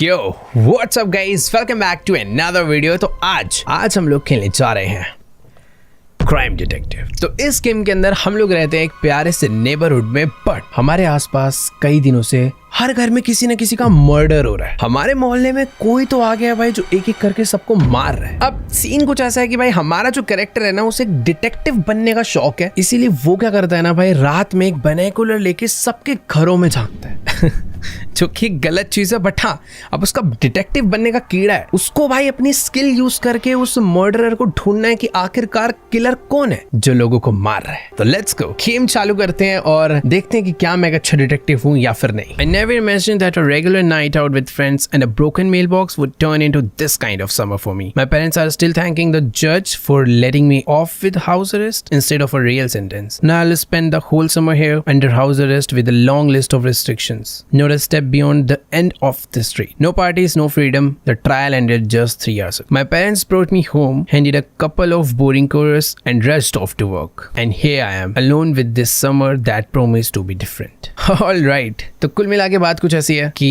Yo what's up guys, welcome back to another video. तो आज हम लोग खेलने जा रहे हैं क्राइम डिटेक्टिव। तो इस गेम के अंदर हम लोग रहते हैं एक प्यारे से नेबरहुड में, बट हमारे आसपास कई दिनों से हर घर में किसी न किसी का मर्डर हो रहा है। हमारे मोहल्ले में कोई तो आ गया भाई जो एक एक करके सबको मार रहा है। अब सीन कुछ ऐसा है कि भाई हमारा जो कैरेक्टर है ना, उसे एक डिटेक्टिव बनने का शौक है, इसीलिए वो क्या करता है ना भाई, रात में एक बाइनोकुलर लेके सबके घरों में झांकता है जो कि गलत चीज है, बट हाँ अब उसका डिटेक्टिव बनने का कीड़ा है, उसको भाई अपनी स्किल यूज करके उस मर्डरर को ढूंढना है कि आखिरकार किलर कौन है जो लोगों को मार रहा है। तो लेट्स गो, गेम चालू करते हैं और देखते हैं कि क्या मैं एक अच्छा डिटेक्टिव हूँ या फिर नहीं। I never imagined that a regular night out with friends and a broken mailbox would turn into this kind of summer for me. My parents are still thanking the judge for letting me off with house arrest instead of a real sentence. Now I'll spend the whole summer here under house arrest with a long list of restrictions. Not a step beyond the end of the street. No parties, no freedom. The trial ended just 3 years ago. My parents brought me home, handed a couple of boring chorus and rushed off to work. And here I am, alone with this summer that promised to be different. All right. तो कुल मिला के बात कुछ ऐसी है कि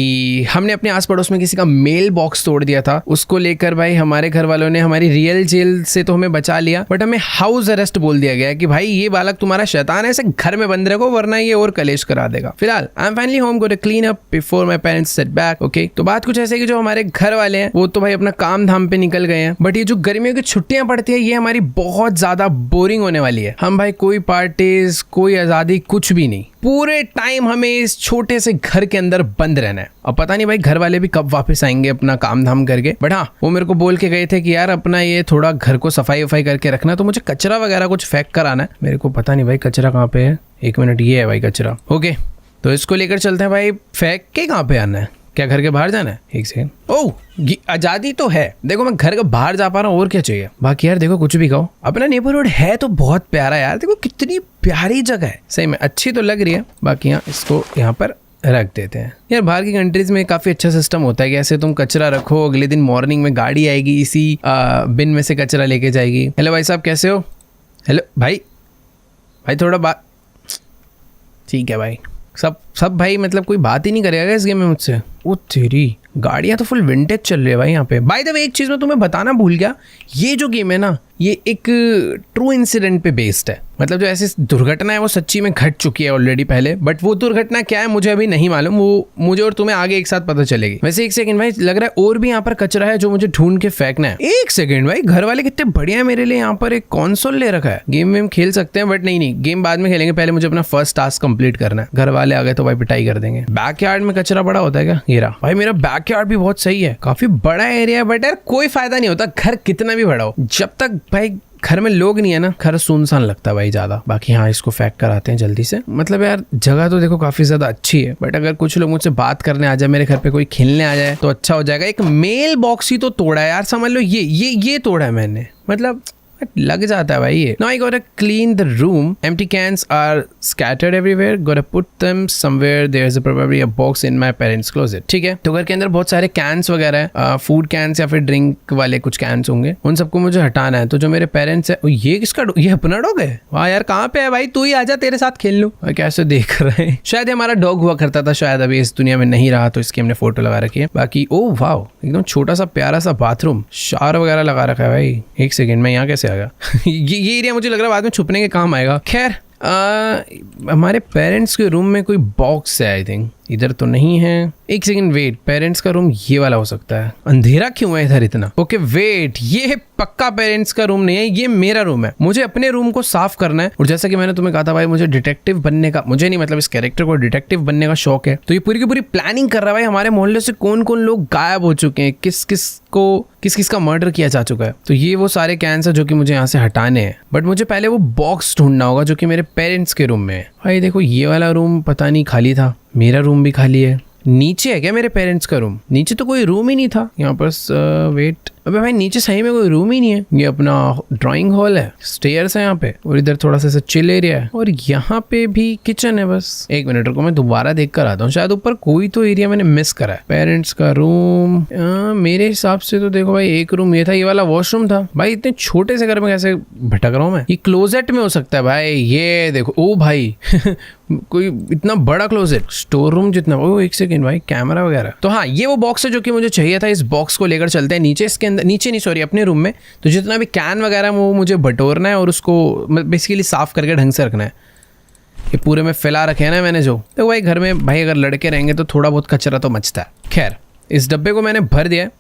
हमने अपने आस पड़ोस में किसी का मेल बॉक्स तोड़ दिया था। उसको लेकर भाई हमारे घर वालों ने हमारी रियल जेल से तो हमें बचा लिया, बट हमें हाउस अरेस्ट बोल दिया गया कि भाई ये बालक तुम्हारा शैतान है, इसे घर में बंद रखो वरना ये और कलेश करा देगा। फिलहाल I am finally home, go to clean up before my parents set back. Okay, तो बात कुछ ऐसे कि जो हमारे घर वाले हैं वो तो भाई अपना काम धाम पे निकल गए हैं, बट ये जो गर्मियों की छुट्टियां पड़ती है ये हमारी बहुत ज्यादा बोरिंग होने वाली है। हम भाई कोई पार्टीज, कोई आजादी, कुछ भी नहीं, पूरे टाइम हमें इस छोटे से घर के अंदर बंद रहना है। अब पता नहीं भाई घर वाले भी कब वापस आएंगे अपना काम धाम करके, बट हाँ वो मेरे को बोल के गए थे कि यार अपना ये थोड़ा घर को सफाई वफाई करके रखना, तो मुझे कचरा वगैरह कुछ फेंक कर आना है। मेरे को पता नहीं भाई कचरा कहाँ पे है, एक मिनट, ये है भाई कचरा। ओके, तो इसको लेकर चलते हैं भाई। फेंक के कहाँ पे आना है, क्या घर के बाहर जाना है? एक सेकंड, ओह आजादी तो है, देखो मैं घर के बाहर जा पा रहा हूँ, और क्या चाहिए। बाकी यार देखो कुछ भी कहो, अपना नेबरहुड है तो बहुत प्यारा यार, देखो कितनी प्यारी जगह है, सही में अच्छी तो लग रही है। बाकी यहाँ इसको यहाँ पर रख देते हैं। यार बाहर की कंट्रीज में काफी अच्छा सिस्टम होता है कि ऐसे तुम कचरा रखो, अगले दिन मॉर्निंग में गाड़ी आएगी, इसी बिन में से कचरा लेके जाएगी। हेलो भाई साहब कैसे हो? हेलो भाई, भाई थोड़ा बात, ठीक है भाई। सब भाई मतलब कोई बात ही नहीं करेगा इस गेम में मुझसे। ओ तेरी, गाड़ियाँ तो फुल विंटेज चल रही है भाई यहाँ पे। बाय द वे एक चीज़ मैं तुम्हें बताना भूल गया, ये जो गेम है ना ये एक ट्रू इंसिडेंट पे बेस्ड है, मतलब जो ऐसी दुर्घटना है वो सच्ची में घट चुकी है ऑलरेडी पहले, बट वो दुर्घटना क्या है मुझे अभी नहीं मालूम, वो मुझे और तुम्हें आगे एक साथ पता चलेगी। वैसे एक सेकंड भाई, लग रहा है और भी यहाँ पर कचरा है जो मुझे ढूंढ के फेंकना है। एक सेकंड भाई, घर वाले कितने बढ़िया है मेरे लिए, यहाँ पर एक कंसोल ले रखा है, गेम वेम खेल सकते हैं, बट नहीं गेम बाद में खेलेंगे, पहले मुझे अपना फर्स्ट टास्क कंप्लीट करना है। घर वाले आ गए तो भाई पिटाई कर देंगे। बैकयार्ड में कचरा बड़ा होता है क्या? ये रहा भाई, मेरा बैकयार्ड भी बहुत सही है, काफी बड़ा एरिया है, बट यार कोई फायदा नहीं होता घर कितना भी बड़ा हो, जब तक भाई घर में लोग नहीं है ना, घर सुनसान लगता है भाई ज्यादा। बाकी हाँ इसको फेंक कर आते हैं जल्दी से। मतलब यार जगह तो देखो काफी ज्यादा अच्छी है, बट अगर कुछ लोग मुझसे बात करने आ जाए, मेरे घर पे कोई खेलने आ जाए तो अच्छा हो जाएगा। एक मेल बॉक्स ही तो तोड़ा है यार, समझ लो ये तोड़ा है मैंने, मतलब लग जाता है भाई ये। Now I gotta clean the room. Empty cans are scattered everywhere. Gotta put them somewhere. There's probably a box in my parents' closet. ठीक है, तो घर के अंदर बहुत सारे कैंस वगैरह है, फूड कैंस या फिर ड्रिंक वाले कुछ कैंस होंगे, उन सबको मुझे हटाना है। तो जो मेरे पेरेंट्स है, ये किसका, ये अपना डॉग है? वाह यार कहाँ पे है भाई, तू ही आजा, तेरे साथ खेल लूं। कैसे देख रहे हैं, शायद हमारा डॉग हुआ करता था, शायद अभी इस दुनिया में नहीं रहा, तो इसकी हमने फोटो लगा रखी है। बाकी ओ वाह, एकदम छोटा सा प्यारा सा बाथरूम, शावर वगैरह लगा रखा है भाई। एक सेकंड में यहाँ कैसे आ गया ये एरिया मुझे लग रहा है बाद में छुपने के काम आएगा। खैर हमारे पेरेंट्स के रूम में कोई बॉक्स है, आई थिंक इधर तो नहीं है। एक सेकंड वेट, पेरेंट्स का रूम ये वाला हो सकता है, अंधेरा क्यों है इधर इतना? ओके वेट, ये पक्का पेरेंट्स का रूम नहीं है, ये मेरा रूम है, मुझे अपने रूम को साफ करना है। और जैसा कि मैंने तुम्हें कहा था भाई, मुझे डिटेक्टिव बनने का, मुझे नहीं मतलब इस कैरेक्टर को डिटेक्टिव बनने का शौक है, तो ये पूरी की पूरी प्लानिंग कर रहा है भाई, हमारे मोहल्ले से कौन कौन लोग गायब हो चुके हैं, किस किस का मर्डर किया जा चुका है। तो ये वो सारे कैंस है जो कि मुझे यहाँ से हटाने हैं, बट मुझे पहले वो बॉक्स ढूंढना होगा जो कि मेरे पेरेंट्स के रूम में है। भाई देखो ये वाला रूम पता नहीं खाली था, मेरा रूम भी खाली है। नीचे है क्या मेरे पेरेंट्स का रूम? नीचे तो कोई रूम ही नहीं था यहाँ पर। वेट, अबे भाई नीचे सही में कोई रूम ही नहीं है, ये अपना ड्राइंग हॉल है, स्टेयर्स है यहाँ पे, और इधर थोड़ा सा चिल एरिया है, और यहाँ पे भी किचन है बस। एक मिनट रुको, मैं दोबारा देख कर आता हूँ, शायद ऊपर कोई तो एरिया मैंने मिस करा है। पेरेंट्स का रूम, मेरे हिसाब से तो देखो भाई एक रूम ये था, ये वाला वॉशरूम था। भाई इतने छोटे से घर में कैसे भटक रहा हूँ मैं? ये क्लोजेट में हो सकता है भाई, ये देखो, ओ भाई कोई इतना बड़ा क्लोजेट, स्टोर रूम जितना। ओ एक सेकंड भाई, कैमरा वगैरह। तो हाँ, ये वो बॉक्स है जो कि मुझे चाहिए था। इस बॉक्स को लेकर चलते हैं नीचे, इसके अंदर, नीचे नहीं सॉरी, अपने रूम में। तो जितना भी कैन वगैरह वो मुझे बटोरना है और उसको बेसिकली साफ करके ढंग से रखना है। ये पूरे में फैला रखे हैं ना मैंने जो। तो भाई घर में भाई अगर लड़के रहेंगे तो थोड़ा बहुत कचरा तो मचता है। खैर, इस डब्बे को मैंने भर दिया है।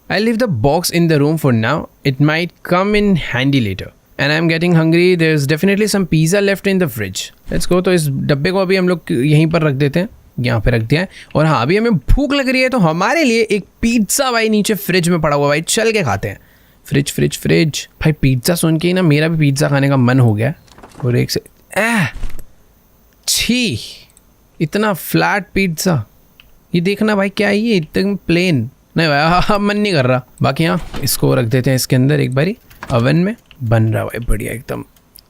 I leave the box in the room for now, it might come in handy later. And I'm getting hungry. There's definitely some pizza left in the fridge. Let's go. तो इस डब्बे को अभी हम लोग यहीं पर रख देते हैं, यहाँ पे रख दिया है। और हाँ, अभी हमें भूख लग रही है तो हमारे लिए एक पिज्ज़ा भाई नीचे फ्रिज में पड़ा हुआ, भाई चल के खाते हैं। फ्रिज फ्रिज फ्रिज भाई, पिज्ज़ा सुन के ही ना मेरा भी पिज्ज़ा खाने का मन हो गया। और एक से छी, इतना फ्लैट पिज्ज़ा, ये देखना भाई क्या है, ये एकदम प्लेन नहीं भाई, हाँ मन नहीं कर रहा। बाकी हाँ, इसको रख देते हैं इसके अंदर एक बारी, ओवन में बन रहा भाई बढ़िया एकदम।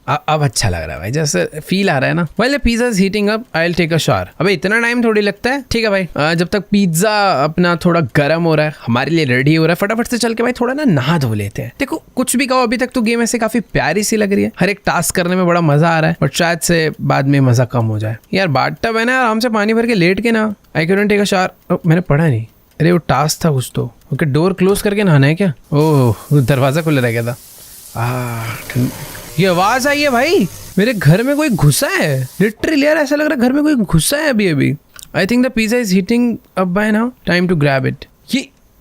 अब अच्छा लग रहा है भाई, जैसे फील आ रहा है ना। While the pizza is heating up, I'll take a shower. अबे इतना टाइम थोड़ी लगता है। ठीक है भाई, जब तक पिज्ज़ा अपना थोड़ा गर्म हो रहा है, हमारे लिए रेडी हो रहा है, फटाफट से चल के भाई थोड़ा ना नहा धो लेते हैं। देखो कुछ भी कहो, अभी तक तो गेम ऐसे काफी प्यारी सी लग रही है, हर एक टास्क करने में बड़ा मजा आ रहा है, बट शायद से बाद में मजा कम हो जाए। यार बाथटब है ना, आराम से पानी भर के लेट के ना। I couldn't take a shower. मैंने पढ़ा नहीं, अरे वो टास्क था कुछ तो। ओके, डोर क्लोज करके नहाना है क्या? ओह, दरवाजा खुला रह गया था। ये आवाज आई है भाई, मेरे घर में कोई घुसा है लिटरली यार, ऐसा लग रहा है घर में कोई घुसा है अभी अभी। I think the pizza is heating up by now, time to grab it.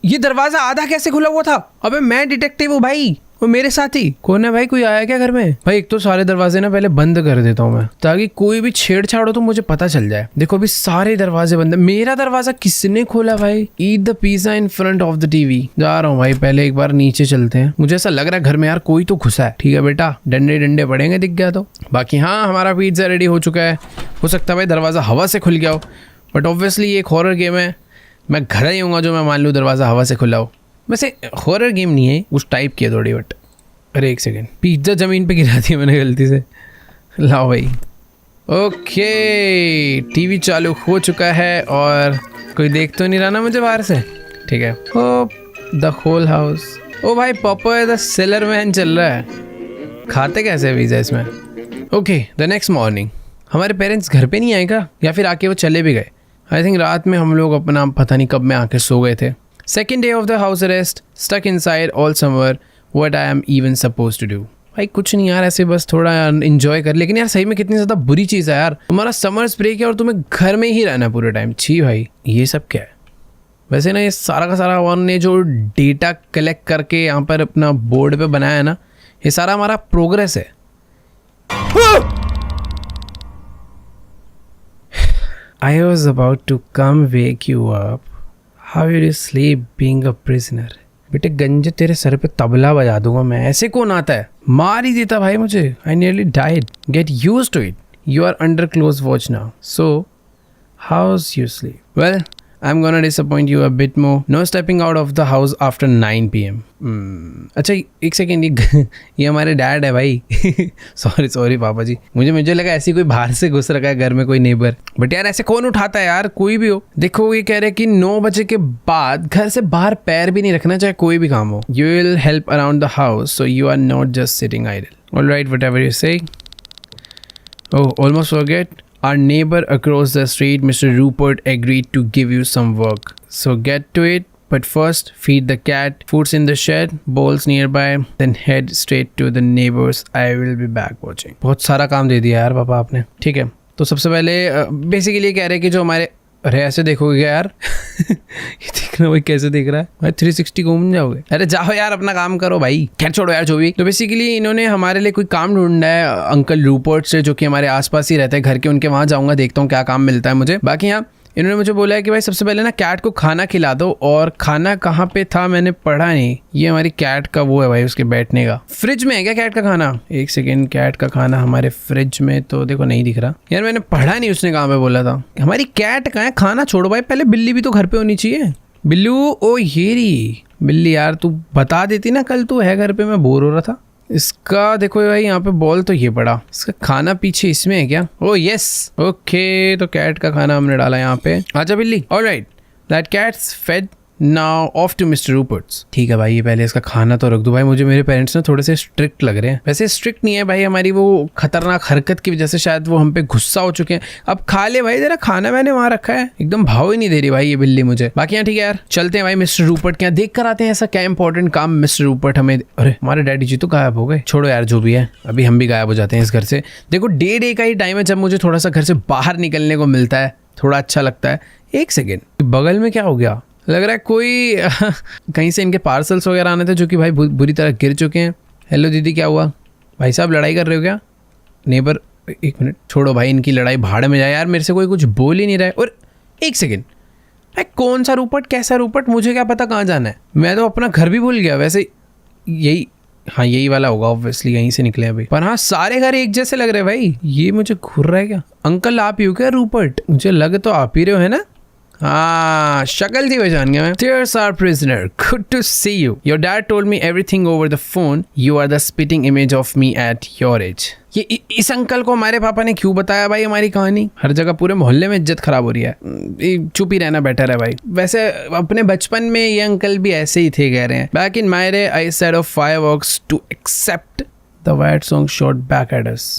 ये दरवाजा आधा कैसे खुला हुआ था? अबे मैं डिटेक्टिव हूँ भाई, वो मेरे साथी कौन है भाई? कोई आया क्या घर में? भाई एक तो सारे दरवाजे ना पहले बंद कर देता हूँ मैं, ताकि कोई भी छेड़छाड़ हो तो मुझे पता चल जाए। देखो अभी सारे दरवाजे बंद है। मेरा दरवाजा किसने खोला भाई? Eat the pizza in front of the TV. जा रहा हूँ भाई, पहले एक बार नीचे चलते हैं। मुझे ऐसा लग रहा है घर में यार कोई तो घुसा है। ठीक है बेटा, डंडे डंडे पड़ेंगे दिख गया तो। बाकी हाँ, हमारा पिज़्ज़ा रेडी हो चुका है। हो सकता है भाई दरवाजा हवा से खुल गया हो, बट ऑब्वियसली ये एक हॉरर गेम है, मैं घर ही हूँगा जो मैं मान लूँ दरवाजा हवा से खुला हो। वैसे हॉरर गेम नहीं है, उस टाइप की है थोड़ी, बट अरे एक सेकेंड, पिज्ज़ा ज़मीन पे गिरा दिया मैंने गलती से। लाओ भाई। ओके, टीवी चालू हो चुका है और कोई देख तो नहीं रहा ना मुझे बाहर से? ठीक है। ओ द होल हाउस। ओ भाई पॉपॉय द सेलर मैन चल रहा है। खाते कैसे पिज़्ज़ा इसमें? ओके, द नेक्स्ट मॉर्निंग हमारे पेरेंट्स घर पे नहीं आए क्या, या फिर आके वो चले भी गए? आई थिंक रात में हम लोग अपना पता नहीं कब में आके सो गए थे। Second day of the house arrest, stuck inside all summer, What I am even supposed to do? भाई कुछ नहीं यार, ऐसे बस थोड़ा इंजॉय कर। लेकिन यार सही में कितनी ज़्यादा बुरी चीज़ है यार, तुम्हारा समर्स ब्रेक है और तुम्हें घर में ही रहना है पूरे टाइम। छी भाई, ये सब क्या है? वैसे ना ये सारा का सारा वन ने जो डेटा कलेक्ट करके यहाँ पर अपना बोर्ड पे बनाया है ना, ये सारा हमारा प्रोग्रेस है। I was about to come wake you up. How did you sleep being a prisoner? बेटे गंजे तेरे सर पे तबला बजा दूंगा मैं, ऐसे कौन आता है? मार ही देता भाई मुझे। I nearly died. Get used to it. You are under close watch now. So, how's your sleep? Well, I'm gonna disappoint you a bit more. No stepping out of the house after 9 PM. अच्छा एक second, ये हमारे dad है भाई। Sorry पापा जी, मुझे लगा ऐसी कोई बाहर से घुस रखा है घर में कोई नेबर, बट यार ऐसे कौन उठाता है यार, कोई भी हो। देखो ये कह रहे हैं कि 9 बजे के बाद घर से बाहर पैर भी नहीं रखना, चाहे कोई भी काम हो। You will help around the house, so you are not just sitting idle. Alright, whatever you say. Oh, almost forget. Our neighbor across the street, Mr. Rupert, agreed to give you some work. So get to it. But first, feed the cat. Food's in the shed. Bowls nearby. Then head straight to the neighbors. I will be back watching. बहुत सारा काम दे दिया यार पापा आपने। ठीक है, तो सबसे पहले बेसिकली कह रहे हैं कि जो हमारे, अरे ऐसे देखोगे यार? ये देखना भाई कैसे देख रहा है भाई, 360 घूम जाओगे। अरे जाओ यार अपना काम करो भाई, खैर छोड़ो यार जो भी। तो बेसिकली इन्होंने हमारे लिए कोई काम ढूंढा है अंकल रूपर्ट से, जो कि हमारे आसपास ही रहते हैं घर के। उनके वहाँ जाऊँगा, देखता हूँ क्या काम मिलता है मुझे। बाकी यहाँ इन्होंने मुझे बोला है कि भाई सबसे पहले ना कैट को खाना खिला दो। और खाना कहाँ पे था मैंने पढ़ा नहीं। ये हमारी कैट का वो है भाई, उसके बैठने का। फ्रिज में है क्या कैट का खाना? एक सेकेंड, कैट का खाना हमारे फ्रिज में तो देखो नहीं दिख रहा यार, मैंने पढ़ा नहीं उसने कहाँ पे बोला था। हमारी कैट कहाँ है? खाना छोड़ो भाई, पहले बिल्ली भी तो घर पे होनी चाहिए। बिल्लू, ओ ये रही बिल्ली यार तू बता देती ना, कल तू है घर पे, मैं बोर हो रहा था। इसका देखो भाई यहाँ पे बॉल तो ये पड़ा, इसका खाना पीछे इसमें है क्या? ओह यस, ओके, तो कैट का खाना हमने डाला यहाँ पे। आजा बिल्ली। Alright, that cat's fed, now off to mister Rupert's. ठीक है भाई, ये पहले इसका खाना तो रख दो भाई, मुझे मेरे पेरेंट्स ना थोड़े से स्ट्रिक्ट लग रहे हैं। वैसे स्ट्रिक्ट नहीं है भाई, हमारी वो खतरनाक हरकत की वजह से शायद वो हम पे गुस्सा हो चुके हैं। अब खा ले भाई, जरा खाना मैंने वहां रखा है, एकदम भाव ही नहीं दे रही भाई ये बिल्ली मुझे। बाकी यहाँ ठीक है यार, चलते हैं भाई मिस्टर रूपर्ट के यहाँ, देख कर आते हैं ऐसा क्या इंपॉर्टेंट काम मिस्टर रूपर्ट हमें। अरे हमारे डैडी जी तो गायब हो गए, छोड़ो यार जो भी है, अभी हम भी गायब हो जाते हैं इस घर से। देखो डे का ही टाइम है जब मुझे थोड़ा सा घर से बाहर निकलने को मिलता है, थोड़ा अच्छा लगता है। एक सेकेंड, बगल में क्या हो गया? लग रहा है कोई कहीं से इनके पार्सल्स वगैरह आने थे जो कि भाई बुरी तरह गिर चुके हैं। हेलो दीदी, क्या हुआ? भाई साहब लड़ाई कर रहे हो क्या? नेबर, एक मिनट छोड़ो भाई, इनकी लड़ाई भाड़ में जाए यार, मेरे से कोई कुछ बोल ही नहीं रहा है। और एक सेकेंड, कौन सा रूपर्ट, कैसा रूपर्ट, मुझे क्या पता कहाँ जाना है? मैं तो अपना घर भी भूल गया। वैसे यही, हाँ यही वाला होगा ऑब्वियसली, यहीं से निकले अभी। पर हाँ सारे घर एक जैसे लग रहे हैं भाई। ये मुझे घूर रहा है क्या? अंकल आप ही हो क्या रूपर्ट? मुझे लग तो आप ही रहे हो, है ना? हाँ शक्ल थी पहचान गया मैं। Dears our prisoner, good to see you. Your dad told me everything over the phone. You are the spitting image of me at your age. ये इस अंकल को हमारे पापा ने क्यों बताया भाई हमारी कहानी? हर जगह पूरे मोहल्ले में इज्जत खराब हो रही है, चुप ही रहना बेटर है भाई। वैसे अपने बचपन में ये अंकल भी ऐसे ही थे कह रहे हैं। Back in my day, I set off fireworks to accept the Wyatt song shot back at us.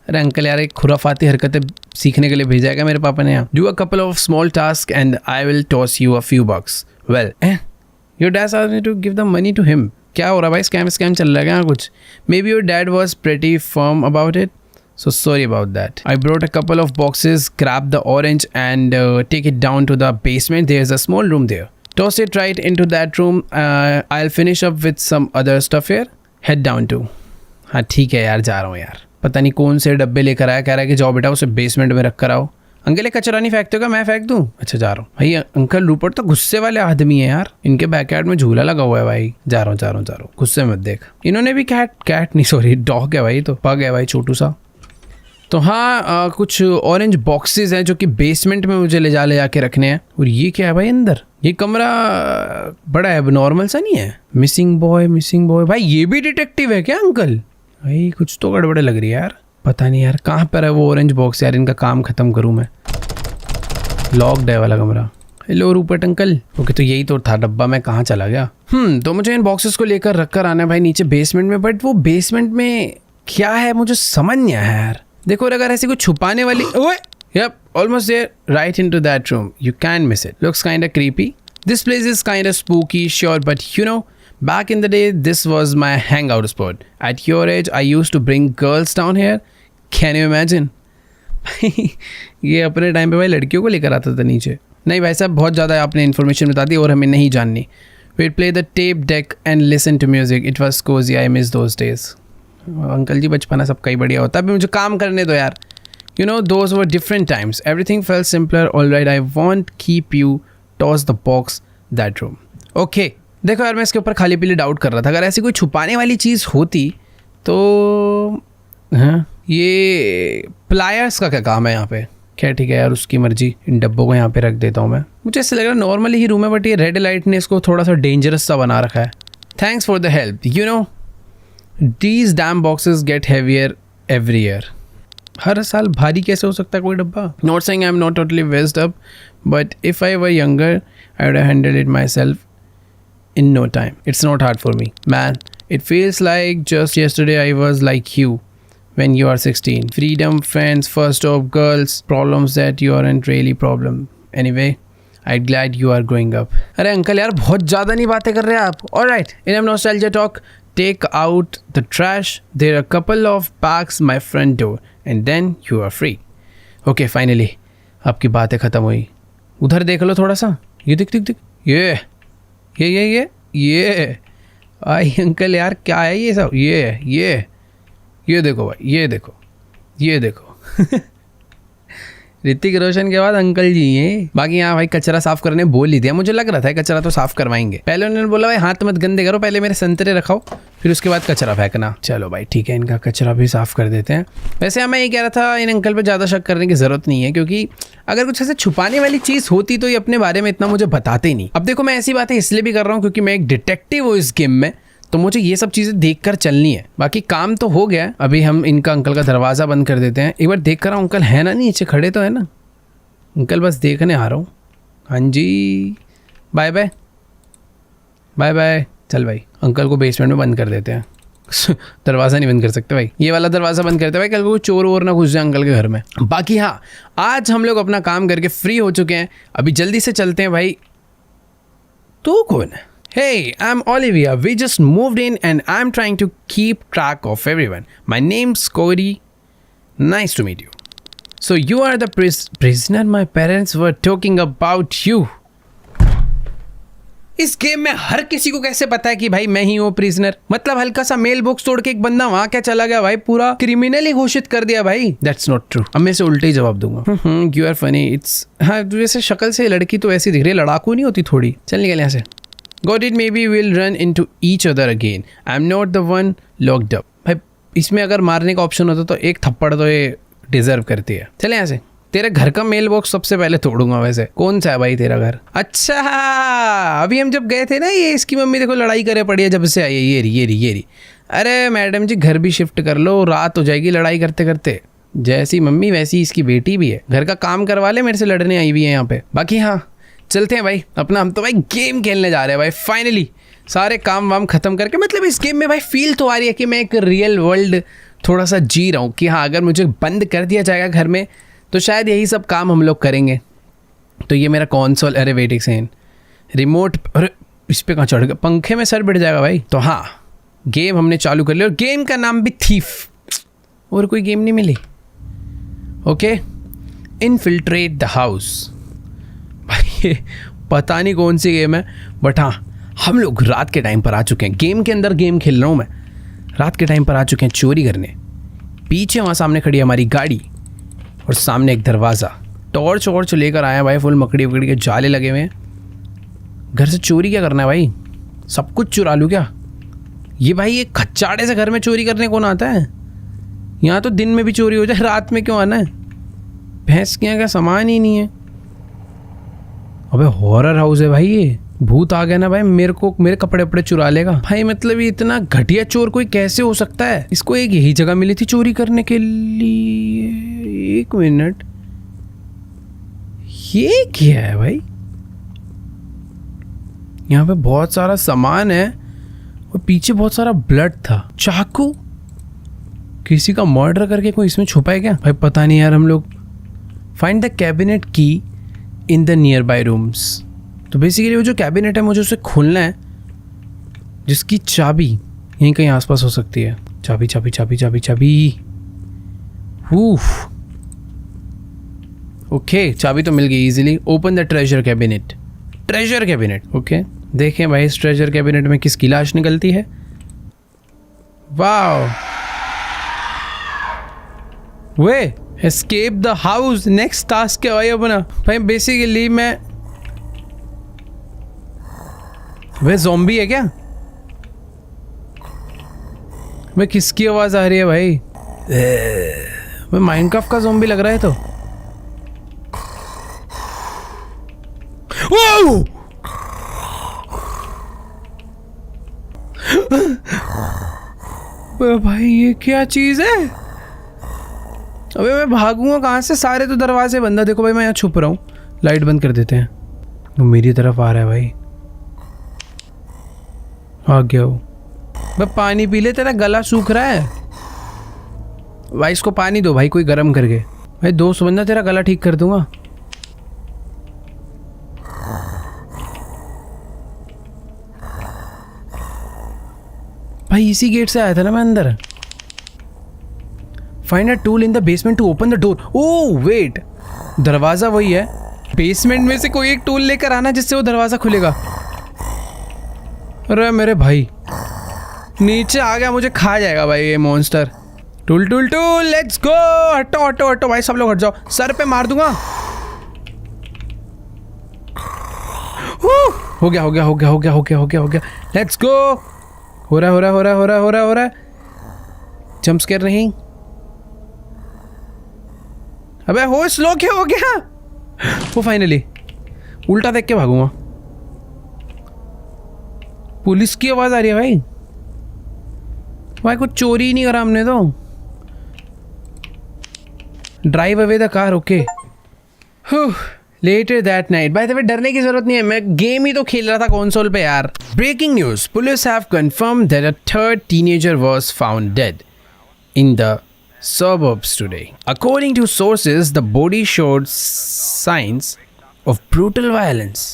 अरे अंकल यार, एक खुराफाती हरकतें सीखने के लिए भेजा है मेरे पापा ने यहाँ। Do a couple of small task and I will toss you a few bucks. Well your dad asked me to give the money to him. क्या हो रहा है भाई, स्कैम चल रहा है क्या कुछ? May be your dad was pretty firm about it, so sorry about that. I brought a couple of boxes, grab the orange and take it down to the basement. There's a small room there. Toss it right into that room. I'll finish up with some other stuff here. Head down to. हाँ ठीक है यार, जा रहा हूँ यार। पता नहीं कौन से डब्बे लेकर आया, कह रहा है कि जाओ बेटा उसे बेसमेंट में रख कर आओ। अंकल ये कचरा नहीं फेंकते हो, मैं फेंक दूँ? अच्छा जा रहा हूँ भाई। अंकल रूपर्ट तो गुस्से वाले आदमी है यार, इनके बैकयार्ड में झूला लगा हुआ है भाई। जा रहा हूँ, गुस्से मत देख। इन्होंने भी कैट नहीं सॉरी डॉग है भाई, तो पग है भाई छोटू सा। तो हाँ कुछ ऑरेंज बॉक्सेस हैं जो कि बेसमेंट में मुझे ले जाके रखने हैं। और ये क्या है भाई अंदर? ये कमरा बड़ा है, नॉर्मल सा नहीं है। मिसिंग बॉय भाई, ये भी डिटेक्टिव है क्या अंकल? भाई कुछ तो गड़बड़ लग रही है यार, पता नहीं यार कहाँ पर है वो ऑरेंज बॉक्स यार, इनका काम खत्म करूँ मैं। लॉक्ड है वाला कमरा। Hello Rupert uncle. ओके तो यही तो था डब्बा, मैं कहाँ चला गया? तो मुझे इन बॉक्सेस को लेकर रख कर आना है भाई नीचे बेसमेंट में, बट वो बेसमेंट में क्या है मुझे समझ नहीं आया यार। देखो अगर ऐसी कोई छुपाने वाली, ओए yep, almost there, right into that room. You can't miss it. Looks kinda creepy. This place is kinda spooky, sure, but you know, back in the day, this was my hangout spot. At your age, I used to bring girls down here. Can you imagine? ये अपने time पे भाई लड़कियों को लेकर आता था नीचे। नहीं भाई साहब, बहुत ज़्यादा आपने इन्फॉर्मेशन बता दी और हमें नहीं जाननी। We'd play the tape deck and listen to music. It was cozy. I miss those days. Uncle ji बचपना सबका ही बढ़िया होता है, अभी मुझे काम करने दो यार। You know, those were different times. Everything felt simpler. All right, I won't keep you. Toss the box that room. Okay. देखो यार, मैं इसके ऊपर खाली पीली डाउट कर रहा था। अगर ऐसी कोई छुपाने वाली चीज़ होती तो हाँ, ये प्लायर्स का क्या काम है यहाँ पे? क्या ठीक है यार, उसकी मर्जी। इन डब्बों को यहाँ पे रख देता हूँ मैं। मुझे ऐसा लग रहा है नॉर्मली ही रूम है, बट ये रेड लाइट ने इसको थोड़ा सा डेंजरस सा बना रखा है। Thanks for the help. You know, these damn boxes get heavier every year. हर साल भारी कैसे हो सकता है कोई डब्बा? Not saying I'm not totally messed up, but if I were younger, I would have handled it myself in no time. It's not hard for me, man. It feels like just yesterday I was like you when you are 16. Freedom, friends, first stop, girls, problems that you aren't really problem. Anyway, I'm glad you are growing up. अरे uncle यार बहुत ज़्यादा नहीं बातें कर रहे आप। All right, enough nostalgia talk. Take out the trash. There are a couple of bags my front door, and then you are free. Okay, finally, आपकी बातें ख़त्म हुई। उधर देख लो थोड़ा सा। ये दिख ये आई अंकल यार, क्या है ये सब? ये देखो भाई, ये देखो ऋतिक रोशन के बाद अंकल जी हैं। बाकी यहाँ भाई कचरा साफ करने बोल ही दिया, मुझे लग रहा था कचरा तो साफ करवाएंगे। पहले उन्होंने बोला भाई हाथ मत गंदे करो, पहले मेरे संतरे रखाओ फिर उसके बाद कचरा फेंकना। चलो भाई ठीक है, इनका कचरा भी साफ कर देते हैं। वैसे मैं ये कह रहा था इन अंकल पे ज़्यादा शक करने की ज़रूरत नहीं है, क्योंकि अगर कुछ ऐसे छुपाने वाली चीज़ होती तो ये अपने बारे में इतना मुझे बताते ही नहीं। अब देखो मैं ऐसी बातें इसलिए भी कर रहा हूँ क्योंकि मैं एक डिटेक्टिव हूँ इस गेम में, तो मुझे ये सब चीज़ें देखकर चलनी है। बाकी काम तो हो गया है, अभी हम इनका अंकल का दरवाज़ा बंद कर देते हैं। एक बार देख कर अंकल है ना नीचे खड़े तो है ना? अंकल बस देखने आ रहा हूँ। हाँ जी, बाय बाय बाय बाय। चल भाई अंकल को बेसमेंट में बंद कर देते हैं। दरवाज़ा नहीं बंद कर सकते भाई, ये वाला दरवाज़ा बंद करते भाई, कल को चोर वोर ना घुस जाए अंकल के घर में। बाकी हाँ, आज हम लोग अपना काम करके फ्री हो चुके हैं, अभी जल्दी से चलते हैं भाई। तू कौन है? Hey, I'm Olivia. We just moved in and I'm trying to keep track of everyone. My name's Cody. Nice to meet you. So you are the prisoner my parents were talking about you. इस game में हर किसी को कैसे पता है कि भाई मैं ही हूँ प्रिजनर? मतलब हल्का सा मेल बॉक्स तोड़ के एक बंदा वहां क्या चला गया भाई, पूरा क्रिमिनल ही घोषित कर दिया भाई। That's not true. अब मैं से उल्टे ही जवाब दूंगा। You are funny. It's हाँ वैसे शक्ल से लड़की तो ऐसी दिख रही है, लड़ाकू नहीं होती थोड़ी। चल निकल यहाँ से। Got it, maybe we'll run into each other again. I'm not the one locked up. भाई इसमें अगर मारने का ऑप्शन होता तो एक थप्पड़ तो ये डिजर्व करती है। चले यहाँ से। तेरे घर का मेल बॉक्स सबसे पहले तोड़ूंगा। वैसे कौन सा है भाई तेरा घर? अच्छा अभी हम जब गए थे ना, ये इसकी मम्मी देखो लड़ाई करे पड़ी है जब से आई है। ये रही। अरे मैडम जी घर भी शिफ्ट कर लो, रात हो जाएगी लड़ाई करते करते। जैसी मम्मी वैसी इसकी बेटी भी है, घर का काम करवा ले, मेरे से लड़ने आई हुई है यहाँ पे। बाकी हाँ चलते हैं भाई अपना, हम तो भाई गेम खेलने जा रहे हैं भाई फाइनली, सारे काम वाम खत्म करके। मतलब इस गेम में भाई फील तो आ रही है कि मैं एक रियल वर्ल्ड थोड़ा सा जी रहा हूँ कि हाँ अगर मुझे बंद कर दिया जाएगा घर में तो शायद यही सब काम हम लोग करेंगे। तो ये मेरा कंसोल, अरे वेट एक सेकंड, रिमोट, अरे इस पर कहाँ चढ़ गया, पंखे में सर बैठ जाएगा भाई। तो हाँ गेम हमने चालू कर लिया और गेम का नाम भी थीफ, और कोई गेम नहीं मिली। Okay, infiltrate the house. भाई ये पता नहीं कौन सी गेम है, बट हाँ हम लोग रात के टाइम पर आ चुके हैं। गेम के अंदर गेम खेल रहा हूँ मैं, रात के टाइम पर आ चुके हैं चोरी करने। पीछे वहाँ सामने खड़ी है हमारी गाड़ी और सामने एक दरवाज़ा। टॉर्च वॉर्च लेकर आया भाई, फुल मकड़ी वकड़ी के जाले लगे हुए हैं। घर से चोरी क्या करना है भाई? सब कुछ चुरा लूँ क्या? ये भाई ये खच्चाड़े से घर में चोरी करने कौन आता है? यहाँ तो दिन में भी चोरी हो जाए, रात में क्यों आना है? भैंस के यहाँ का सामान ही नहीं है। अबे हॉरर हाउस है भाई, ये भूत आ गया ना भाई, मेरे को मेरे कपड़े वपड़े चुरा लेगा भाई। मतलब ये इतना घटिया चोर कोई कैसे हो सकता है? इसको एक यही जगह मिली थी चोरी करने के लिए। एक मिनट, ये क्या है भाई? यहाँ पे बहुत सारा सामान है और पीछे बहुत सारा ब्लड था। चाकू, किसी का मर्डर करके कोई इसमें छुपा है क्या भाई? पता नहीं यार। हम लोग फाइंड द कैबिनेट की in the near by rooms. तो बेसिकली वो जो कैबिनेट है मुझे उसे खोलना है, जिसकी चाबी यहीं कहीं आसपास हो सकती है। चाबी चाबी चाबी चाबी चाबी। ओके चाबी तो मिल गई easily. Open the treasure cabinet. Treasure cabinet, okay देखें भाई इस ट्रेजर कैबिनेट में किसकी लाश निकलती है। Wow, way escape the house. Next task क्या भाई अपना? भाई बेसिकली वे ज़ॉम्बी है क्या? मैं किसकी आवाज आ रही है भाई? मैं माइनक्राफ्ट का ज़ॉम्बी लग रहा है। तो भाई ये क्या चीज है? अबे मैं भागूंगा कहाँ से? सारे तो दरवाजे बंद है। देखो भाई मैं यहाँ छुप रहा हूँ। लाइट बंद कर देते हैं। वो मेरी तरफ आ रहा है भाई। आ गया वो। भाई पानी पी ले, तेरा गला सूख रहा है भाई। इसको पानी दो भाई कोई गर्म करके। भाई 200 बंदा तेरा गला ठीक कर दूंगा। भाई इसी गेट से आया था ना मैं अंदर। Find a tool in the basement to open the door. Oh wait, दरवाजा वही है। बेसमेंट में से कोई एक टूल लेकर आना जिससे वो दरवाजा खुलेगा। अरे मेरे भाई नीचे आ गया, मुझे खा जाएगा भाई ये monster. Tool tool tool, let's go. हटो हटो हटो भाई, सब लोग हट जाओ, सर पे मार दूंगा। हो गया हो गया हो गया हो गया हो गया हो गया हो गया, लेट्स गो। हो रहा हो रहा हो रहा हो रहा हो रहा हो रहा। जंप स्केयर नहीं। अबे हो स्लो क्या हो गया? वो फाइनली उल्टा देख के भागूंगा। पुलिस की आवाज आ रही है भाई। भाई कुछ चोरी ही नहीं करा हमने तो। Drive away the car, okay. Later that night, by the way, डरने की जरूरत नहीं है, मैं गेम ही तो खेल रहा था कंसोल पे यार। Breaking news: Police have confirmed that a third teenager was found dead in the suburbs today. According to sources, the body showed signs of brutal violence.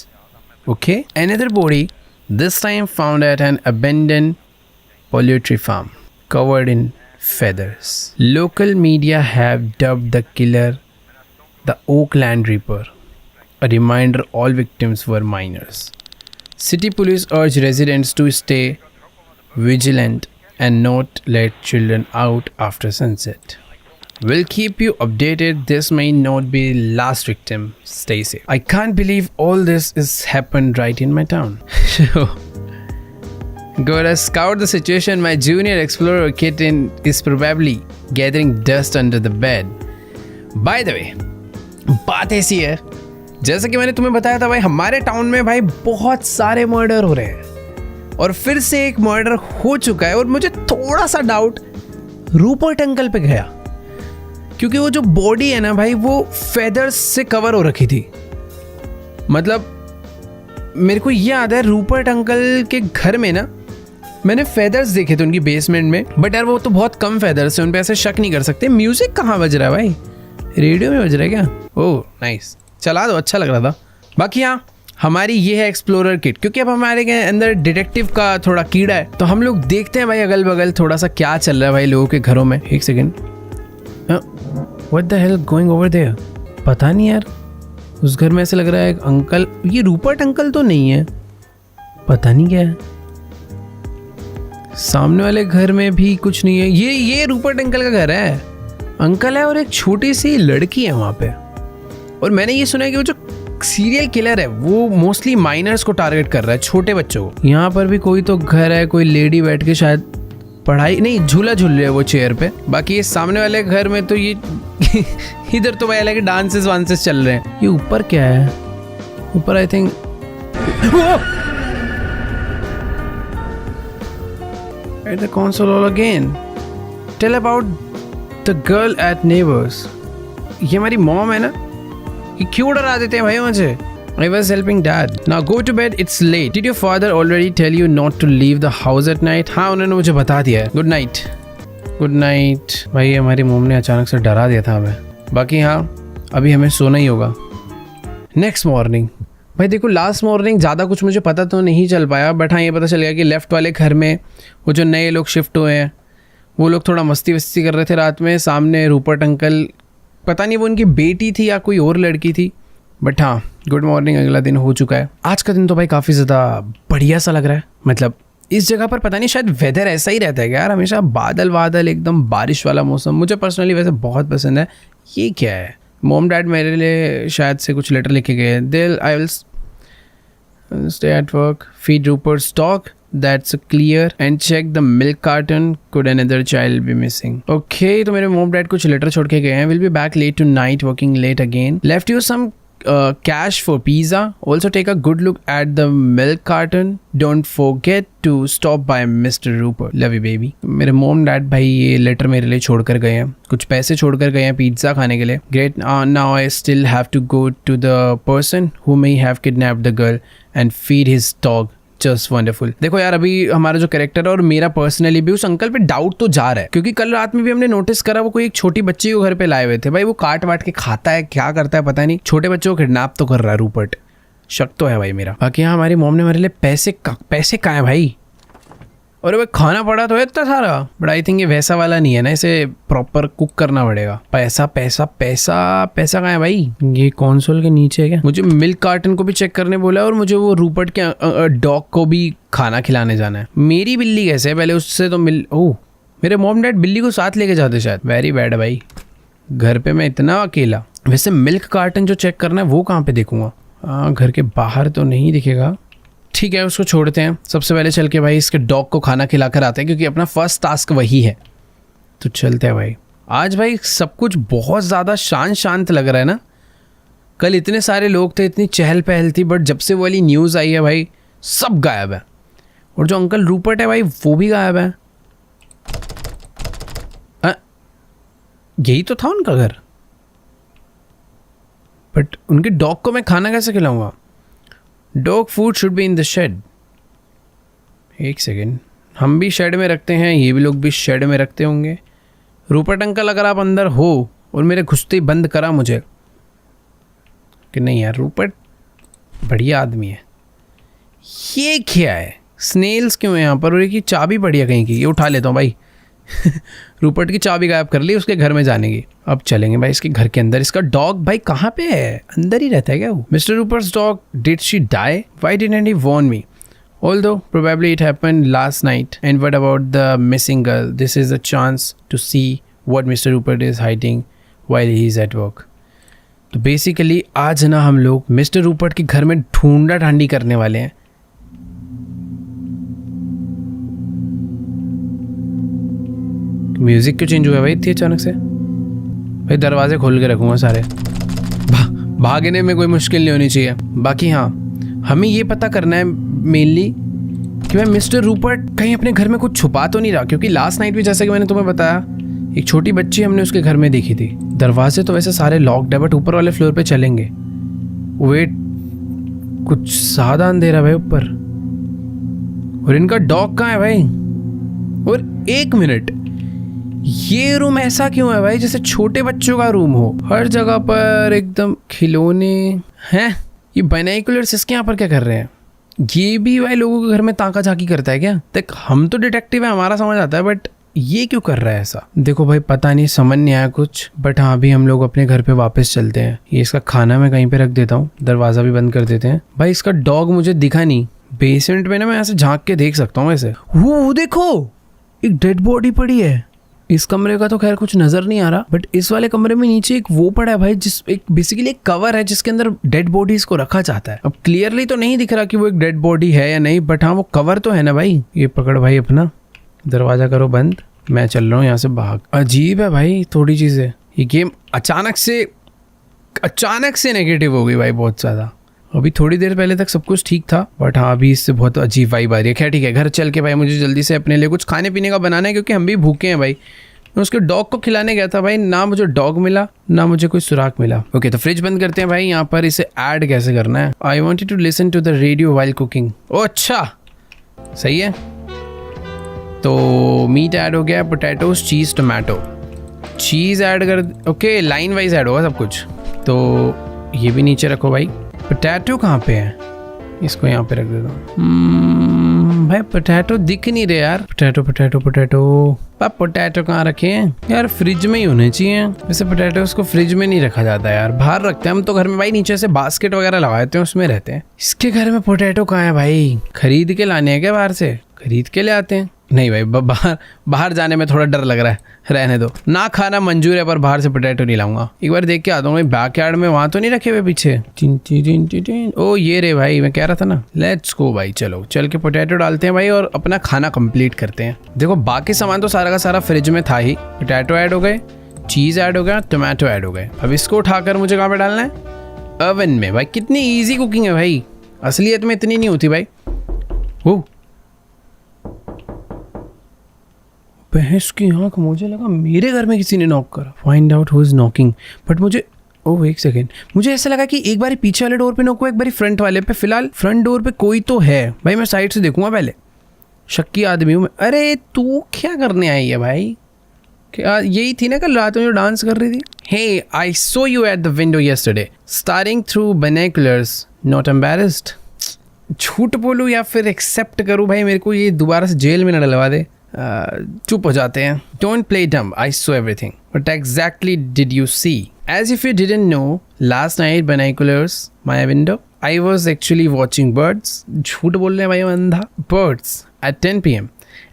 Okay, another body, this time found at an abandoned poultry farm, covered in feathers. Local media have dubbed the killer the Oakland Reaper. A reminder all victims were minors. City police urge residents to stay vigilant and not let children out after sunset. We'll keep you updated. This may not be last victim. Stay safe. I can't believe all this is happened right in my town. Gotta scout the situation. My junior explorer kitten is probably gathering dust under the bed. By the way, बात ऐसी है, जैसा कि मैंने तुम्हें बताया था भाई, हमारे टाउन में भाई बहुत सारे मर्डर हो रहे हैं और फिर से एक मर्डर हो चुका है। और मुझे थोड़ा सा डाउट रूपर्ट अंकल पे गया, क्योंकि वो जो बॉडी है ना भाई, वो फेदर्स से कवर हो रखी थी। मतलब मेरे को ये याद है रूपर्ट अंकल के घर में ना मैंने फेदर्स देखे थे उनकी बेसमेंट में, बट यार वो तो बहुत कम फेदर्स है, उन पे ऐसे शक नहीं कर सकते। म्यूजिक कहाँ बज रहा है भाई? रेडियो में बज रहा है क्या? ओह नाइस, चला दो, अच्छा लग रहा था। बाकी हाँ, हमारी ये है एक्सप्लोरर किट, क्योंकि अब हमारे के अंदर डिटेक्टिव का थोड़ा कीड़ा है, तो हम लोग देखते हैं भाई अगल बगल थोड़ा सा क्या चल रहा है भाई लोगों के घरों में। एक second, what the hell going over there? पता नहीं यार, उस घर में ऐसे लग रहा है एक अंकल। ये रूपर्ट अंकल तो नहीं है, पता नहीं क्या है। सामने वाले घर में भी कुछ नहीं है। ये रूपर्ट अंकल का घर है, अंकल है और एक छोटी सी लड़की है वहाँ पे। और मैंने ये सुना है कि वो जो सीरियल किलर है वो मोस्टली माइनर्स को टारगेट कर रहा है, छोटे बच्चों को। यहाँ पर भी कोई तो घर है, कोई लेडी बैठ के शायद पढ़ाई नहीं, झूला झूल रही है वो चेयर पे। बाकी ये सामने वाले घर में तो ये इधर तो भाई अलग डांसेस वांसेस चल रहे हैं। ये ऊपर क्या है? ऊपर I think at the console all again, tell about the girl at neighbours. ये हमारी मॉम है ना, ये क्यों डरा देते हैं भाई मुझे? I was helping dad. Now go to bed. It's late. Did your father already tell you not to leave the house at night? हाँ, उन्होंने मुझे बता दिया है। Good night. Good night. भाई हमारी मॉम ने अचानक से डरा दिया था हमें। बाकी हाँ, अभी हमें सोना ही होगा। नेक्स्ट मॉर्निंग, भाई देखो लास्ट मॉर्निंग ज़्यादा कुछ मुझे पता तो नहीं चल पाया, बट हाँ ये पता चल गया कि लेफ्ट वाले घर में वो जो नए लोग शिफ्ट हुए हैं वो लोग थोड़ा मस्ती वस्ती कर रहे थे रात में। सामने रूपर्ट अंकल, पता नहीं वो उनकी बेटी थी या कोई और लड़की थी, बट हाँ गुड मॉर्निंग, अगला दिन हो चुका है। आज का दिन तो भाई काफ़ी ज़्यादा बढ़िया सा लग रहा है। मतलब इस जगह पर पता नहीं शायद वेदर ऐसा ही रहता है यार, हमेशा बादल बादल, एकदम बारिश वाला मौसम। मुझे पर्सनली वैसे बहुत पसंद है। ये क्या है? मॉम डैड मेरे लिए शायद से कुछ लेटर लिखे गए हैं। दिल I will stay at work, feed Rupert's dog, that's clear, and check the milk carton, could another child be missing? Okay, तो मेरे मॉम डैड कुछ लेटर छोड़ के गए हैं। Will be back late tonight, working late again. Left you some cash for pizza. Also take a good look at the milk carton. Don't forget to stop by Mr. Rupert. Love you baby. मेरे mom dad भाई ये letter मेरे लिए छोड़ कर गए हैं, कुछ पैसे छोड़ कर गए हैं पिज्ज़ा खाने के लिए। Great. Now I still have to go to the person who may have kidnapped the girl and feed his dog. Just wonderful. देखो यार, अभी हमारा जो कैरेक्टर है और मेरा पर्सनली भी उस अंकल पे डाउट तो जा रहा है, क्योंकि कल रात में भी हमने नोटिस करा वो कोई एक छोटी बच्ची को घर पे लाए हुए थे। भाई वो काट वाट के खाता है, क्या करता है पता नहीं, छोटे बच्चों को किडनैप तो कर रहा है रूपर्ट। शक तो है भाई मेरा। बाकी यहाँ हमारी मॉम ने मेरे लिए पैसे कहाँ है भाई? और भाई खाना पड़ा तो है इतना सारा, बट आई थिंक ये वैसा वाला नहीं है ना, इसे प्रॉपर कुक करना पड़ेगा। पैसा पैसा पैसा पैसा कहाँ है भाई? ये कंसोल के नीचे है क्या? मुझे मिल्क कार्टन को भी चेक करने बोला है और मुझे वो रूपर्ट के डॉग को भी खाना खिलाने जाना है। मेरी बिल्ली कैसे है? पहले उससे तो ओह मेरे मॉम डैड बिल्ली को साथ लेके जाते शायद। वेरी बैड है भाई, घर पे मैं इतना अकेला। वैसे मिल्क कार्टन जो चेक करना है वो कहाँ पे देखूंगा? घर के बाहर तो नहीं दिखेगा। ठीक है, उसको छोड़ते हैं। सबसे पहले चल के भाई इसके डॉग को खाना खिला कर आते हैं, क्योंकि अपना फर्स्ट टास्क वही है। तो चलते हैं भाई। आज भाई सब कुछ बहुत ज़्यादा शांत लग रहा है ना। कल इतने सारे लोग थे, इतनी चहल पहल थी, बट जब से वो वाली न्यूज़ आई है भाई सब गायब है। और जो अंकल रूपर्ट है भाई वो भी गायब है। यही तो था उनका घर, बट उनके डॉग को मैं खाना कैसे खिलाऊंगा? Dog food should be in the shed. एक सेकेंड, हम भी शेड में रखते हैं, ये भी लोग भी शेड में रखते होंगे। रूपर्ट अंकल अगर आप अंदर हो और मेरे घुसते ही बंद करा मुझे कि नहीं यार, रूपर्ट बढ़िया आदमी है। ये क्या है? स्नेल्स क्यों है यहाँ पर? और एक चाबी बढ़िया कहीं की, ये उठा लेता हूँ भाई। रूपर्ट की चाबी गायब कर ली उसके घर में जाने की। अब चलेंगे भाई इसके घर के अंदर। इसका डॉग भाई कहाँ पे है? अंदर ही रहता है क्या वो? Mister Rupert's dog, did she die? Why didn't he warn me? Although probably it happened last night. And what about the missing girl? This is a chance to see what Mr. Rupert is hiding while he is at work. तो basically आज ना हम लोग mister Rupert के घर में ढूंढा ढांडी करने वाले हैं। म्यूजिक क्यों चेंज हुआ भाई इतनी अचानक से? भाई दरवाजे खोल के रखूंगा सारे। भागने में कोई मुश्किल नहीं होनी चाहिए। बाकी हाँ, हमें ये पता करना है मेनली कि भाई मिस्टर रूपर्ट कहीं अपने घर में कुछ छुपा तो नहीं रहा, क्योंकि लास्ट नाइट भी जैसा कि मैंने तुम्हें बताया एक छोटी बच्ची हमने उसके घर में देखी थी। दरवाजे तो वैसे सारे लॉक्ड है, बट ऊपर वाले फ्लोर पे चलेंगे। वेट, कुछ ज़्यादा अंधेरा भाई ऊपर। और इनका डॉग कहाँ है भाई? और एक मिनट, ये रूम ऐसा क्यों है भाई जैसे छोटे बच्चों का रूम हो? हर जगह पर एकदम खिलौने हैं। ये बाइनोकुलर्स इसके यहाँ पर क्या कर रहे हैं? ये भी भाई लोगों के घर में ताका झाकी करता है क्या? देख, हम तो डिटेक्टिव है, हमारा समझ आता है, बट ये क्यों कर रहा है ऐसा? देखो भाई पता नहीं, समझ नहीं आया कुछ। बट हाँ, अभी हम लोग अपने घर पे वापस चलते हैं। ये इसका खाना मैं कहीं पे रख देता हूँ, दरवाजा भी बंद कर देते हैं। भाई इसका डॉग मुझे दिखा नहीं। बेसमेंट में ना मैं ऐसे झांक के देख सकता हूँ वैसे। वो देखो, एक डेड बॉडी पड़ी है। इस कमरे का तो खैर कुछ नजर नहीं आ रहा, बट इस वाले कमरे में नीचे एक वो पड़ा है भाई, जिस एक बेसिकली एक कवर है जिसके अंदर डेड बॉडीज को रखा जाता है। अब क्लियरली तो नहीं दिख रहा कि वो एक डेड बॉडी है या नहीं, बट हाँ वो कवर तो है ना भाई। ये पकड़ भाई अपना, दरवाजा करो बंद, मैं चल रहा हूँ यहाँ से भाग। अजीब है भाई थोड़ी चीजें। ये गेम अचानक से नेगेटिव हो गई भाई बहुत ज्यादा। अभी थोड़ी देर पहले तक सब कुछ ठीक था, बट हाँ अभी इससे बहुत अजीब वाइब आ रही है। खैर ठीक है, घर चल के भाई मुझे जल्दी से अपने लिए कुछ खाने पीने का बनाना है, क्योंकि हम भी भूखे हैं भाई। मैं उसके डॉग को खिलाने गया था भाई, ना मुझे डॉग मिला ना मुझे कोई सुराग मिला। ओके, तो फ्रिज बंद करते हैं भाई। यहाँ पर इसे ऐड कैसे करना है? I wanted to listen to the radio while cooking. ओ अच्छा, सही है। तो मीट ऐड हो गया, potatoes, cheese, tomato. Cheese add कर, ओके लाइन वाइज ऐड होगा सब कुछ। तो ये भी नीचे रखो भाई। पोटैटो कहाँ पे है? इसको यहाँ पे रख देता हूँ। भाई पोटैटो दिख नहीं रहे यार। पोटैटो पोटैटो कहाँ रखे हैं यार? फ्रिज में ही होने चाहिए। वैसे पोटैटोस को फ्रिज में नहीं रखा जाता यार, बाहर रखते हैं हम तो घर में भाई। नीचे से बास्केट वगैरह लगा देते हैं, उसमें रहते हैं। इसके घर में पोटैटो कहाँ है भाई? खरीद के लाने हैं क्या बाहर से? खरीद के ले आते हैं। नहीं भाई, बाहर जाने में थोड़ा डर लग रहा है, रहने दो। ना खाना मंजूर है, पर बाहर से पोटैटो नहीं लाऊंगा। एक बार देख के आता हूँ बैकयार्ड में, वहां तो नहीं रखे हुए पीछे। ओ ये रे भाई, मैं कह रहा था ना। लेट्स गो भाई, चलो चल के पोटैटो डालते हैं भाई और अपना खाना कंप्लीट करते हैं। देखो बाकी सामान तो सारा का सारा फ्रिज में था ही। पोटैटो ऐड हो गए, चीज़ ऐड हो गया, टोमेटो ऐड हो गए। अब इसको उठाकर मुझे कहाँ पे डालना है? ओवन में। भाई कितनी ईजी कुकिंग है भाई, असलियत में इतनी नहीं होती भाई। वो भैंस की आँख, मुझे लगा मेरे घर में किसी ने नॉक करा। Find out who is knocking. But मुझे, ओह एक सेकेंड, मुझे ऐसा लगा कि एक बार पीछे वाले डोर पे नॉक हुआ, एक बार फ्रंट वाले पे। फिलहाल फ्रंट डोर पे कोई तो है भाई, मैं साइड से देखूंगा पहले। शक्की आदमी हूँ मैं। अरे तू क्या करने आई है भाई? क्या यही थी ना कल रात में जो डांस कर रही थी? Hey, I saw you at the window yesterday staring through binoculars, not embarrassed. झूठ बोलूँ या फिर एक्सेप्ट करूँ भाई? मेरे को ये दोबारा से जेल में न डलवा दे। चुप हो जाते हैं। Don't play dumb. I saw everything. What exactly did you see? As if you didn't know, last night binoculars my window, I was actually watching birds. झूठ बोल रहे हैं भाई अंधा। Birds at 10 p.m.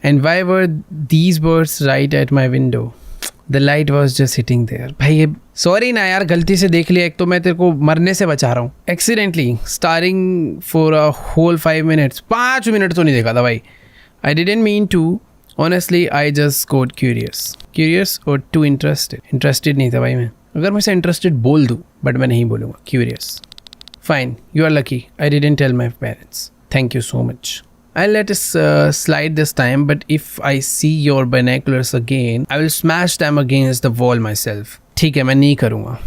And why were these birds right at my window? The light was just sitting there. भाई ये sorry ना यार, गलती से देख लिया। एक तो मैं तेरे को मरने से बचा रहा हूँ। Accidentally staring for a whole 5 minutes, 5 minute तो नहीं देखा था भाई। I didn't mean to. Honestly, I just got curious or too interested नहीं था भाई मैं। अगर मैं से इंटरेस्टेड बोल दूँ, बट मैं नहीं बोलूँगा, curious. Fine, you are lucky. I didn't tell my parents. Thank you so much. I'll let it slide this time, but if I see your binoculars again, I will smash them against the wall myself. ठीक है, मैं नहीं करूँगा।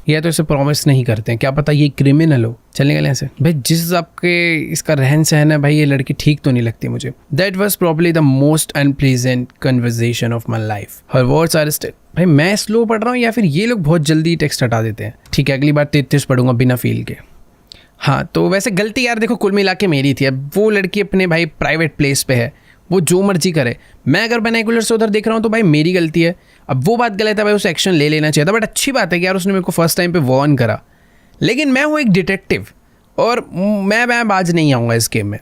ये तो इसे promise नहीं करते हैं, क्या पता ये क्रिमिनल हो। चलने गए ऐसे भाई, जिस आपके इसका रहन सहन है भाई, ये लड़की ठीक तो नहीं लगती मुझे। That was probably the most unpleasant conversation of my life. Her words are still. भाई मैं स्लो पढ़ रहा हूँ या फिर ये लोग बहुत जल्दी टेक्स्ट हटा देते हैं। ठीक है, अगली बार 33 पढ़ूंगा बिना फील के। हाँ, तो वैसे गलती यार देखो कुल मिला के मेरी थी। अब वो लड़की अपने भाई प्राइवेट प्लेस पे है, वो जो मर्जी करे। मैं अगर बाइनोकुलर से उधर देख रहा हूँ तो भाई मेरी गलती है। अब वो बात गलत है भाई, उसे एक्शन ले लेना चाहिए था। बट अच्छी बात है कि यार उसने मेरे को फर्स्ट टाइम पे वार्न करा। लेकिन मैं हूँ एक डिटेक्टिव और मैं बाज नहीं आऊँगा इस गेम में,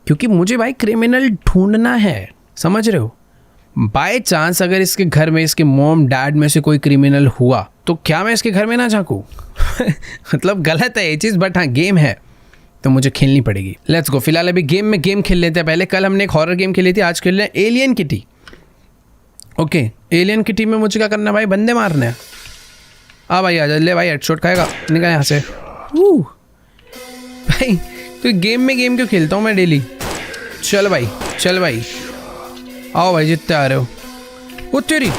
क्योंकि मुझे भाई क्रिमिनल ढूंढना है, समझ रहे हो। बाय चांस अगर इसके घर में इसके मॉम डैड में से कोई क्रिमिनल हुआ तो क्या मैं इसके घर में ना झांकूं? मतलब गलत है ये चीज़, बट हाँ गेम है तो मुझे खेलनी पड़ेगी। Let's go. फिलहाल अभी गेम खेल लेते हैं। पहले कल हमने एक हॉरर गेम खेली थी, आज खेल रहे हैं alien kitty. Okay, alien kitty में मुझे क्या करना है भाई? बंदे मारने हैं। आ भाई आजा, ले भाई हेडशॉट खाएगा, निकल यहाँ से। भाई तो गेम क्यों खेलता हूँ मैं डेली? चल भाई आओ भाई, जितने आ रहे हो। वो तेरी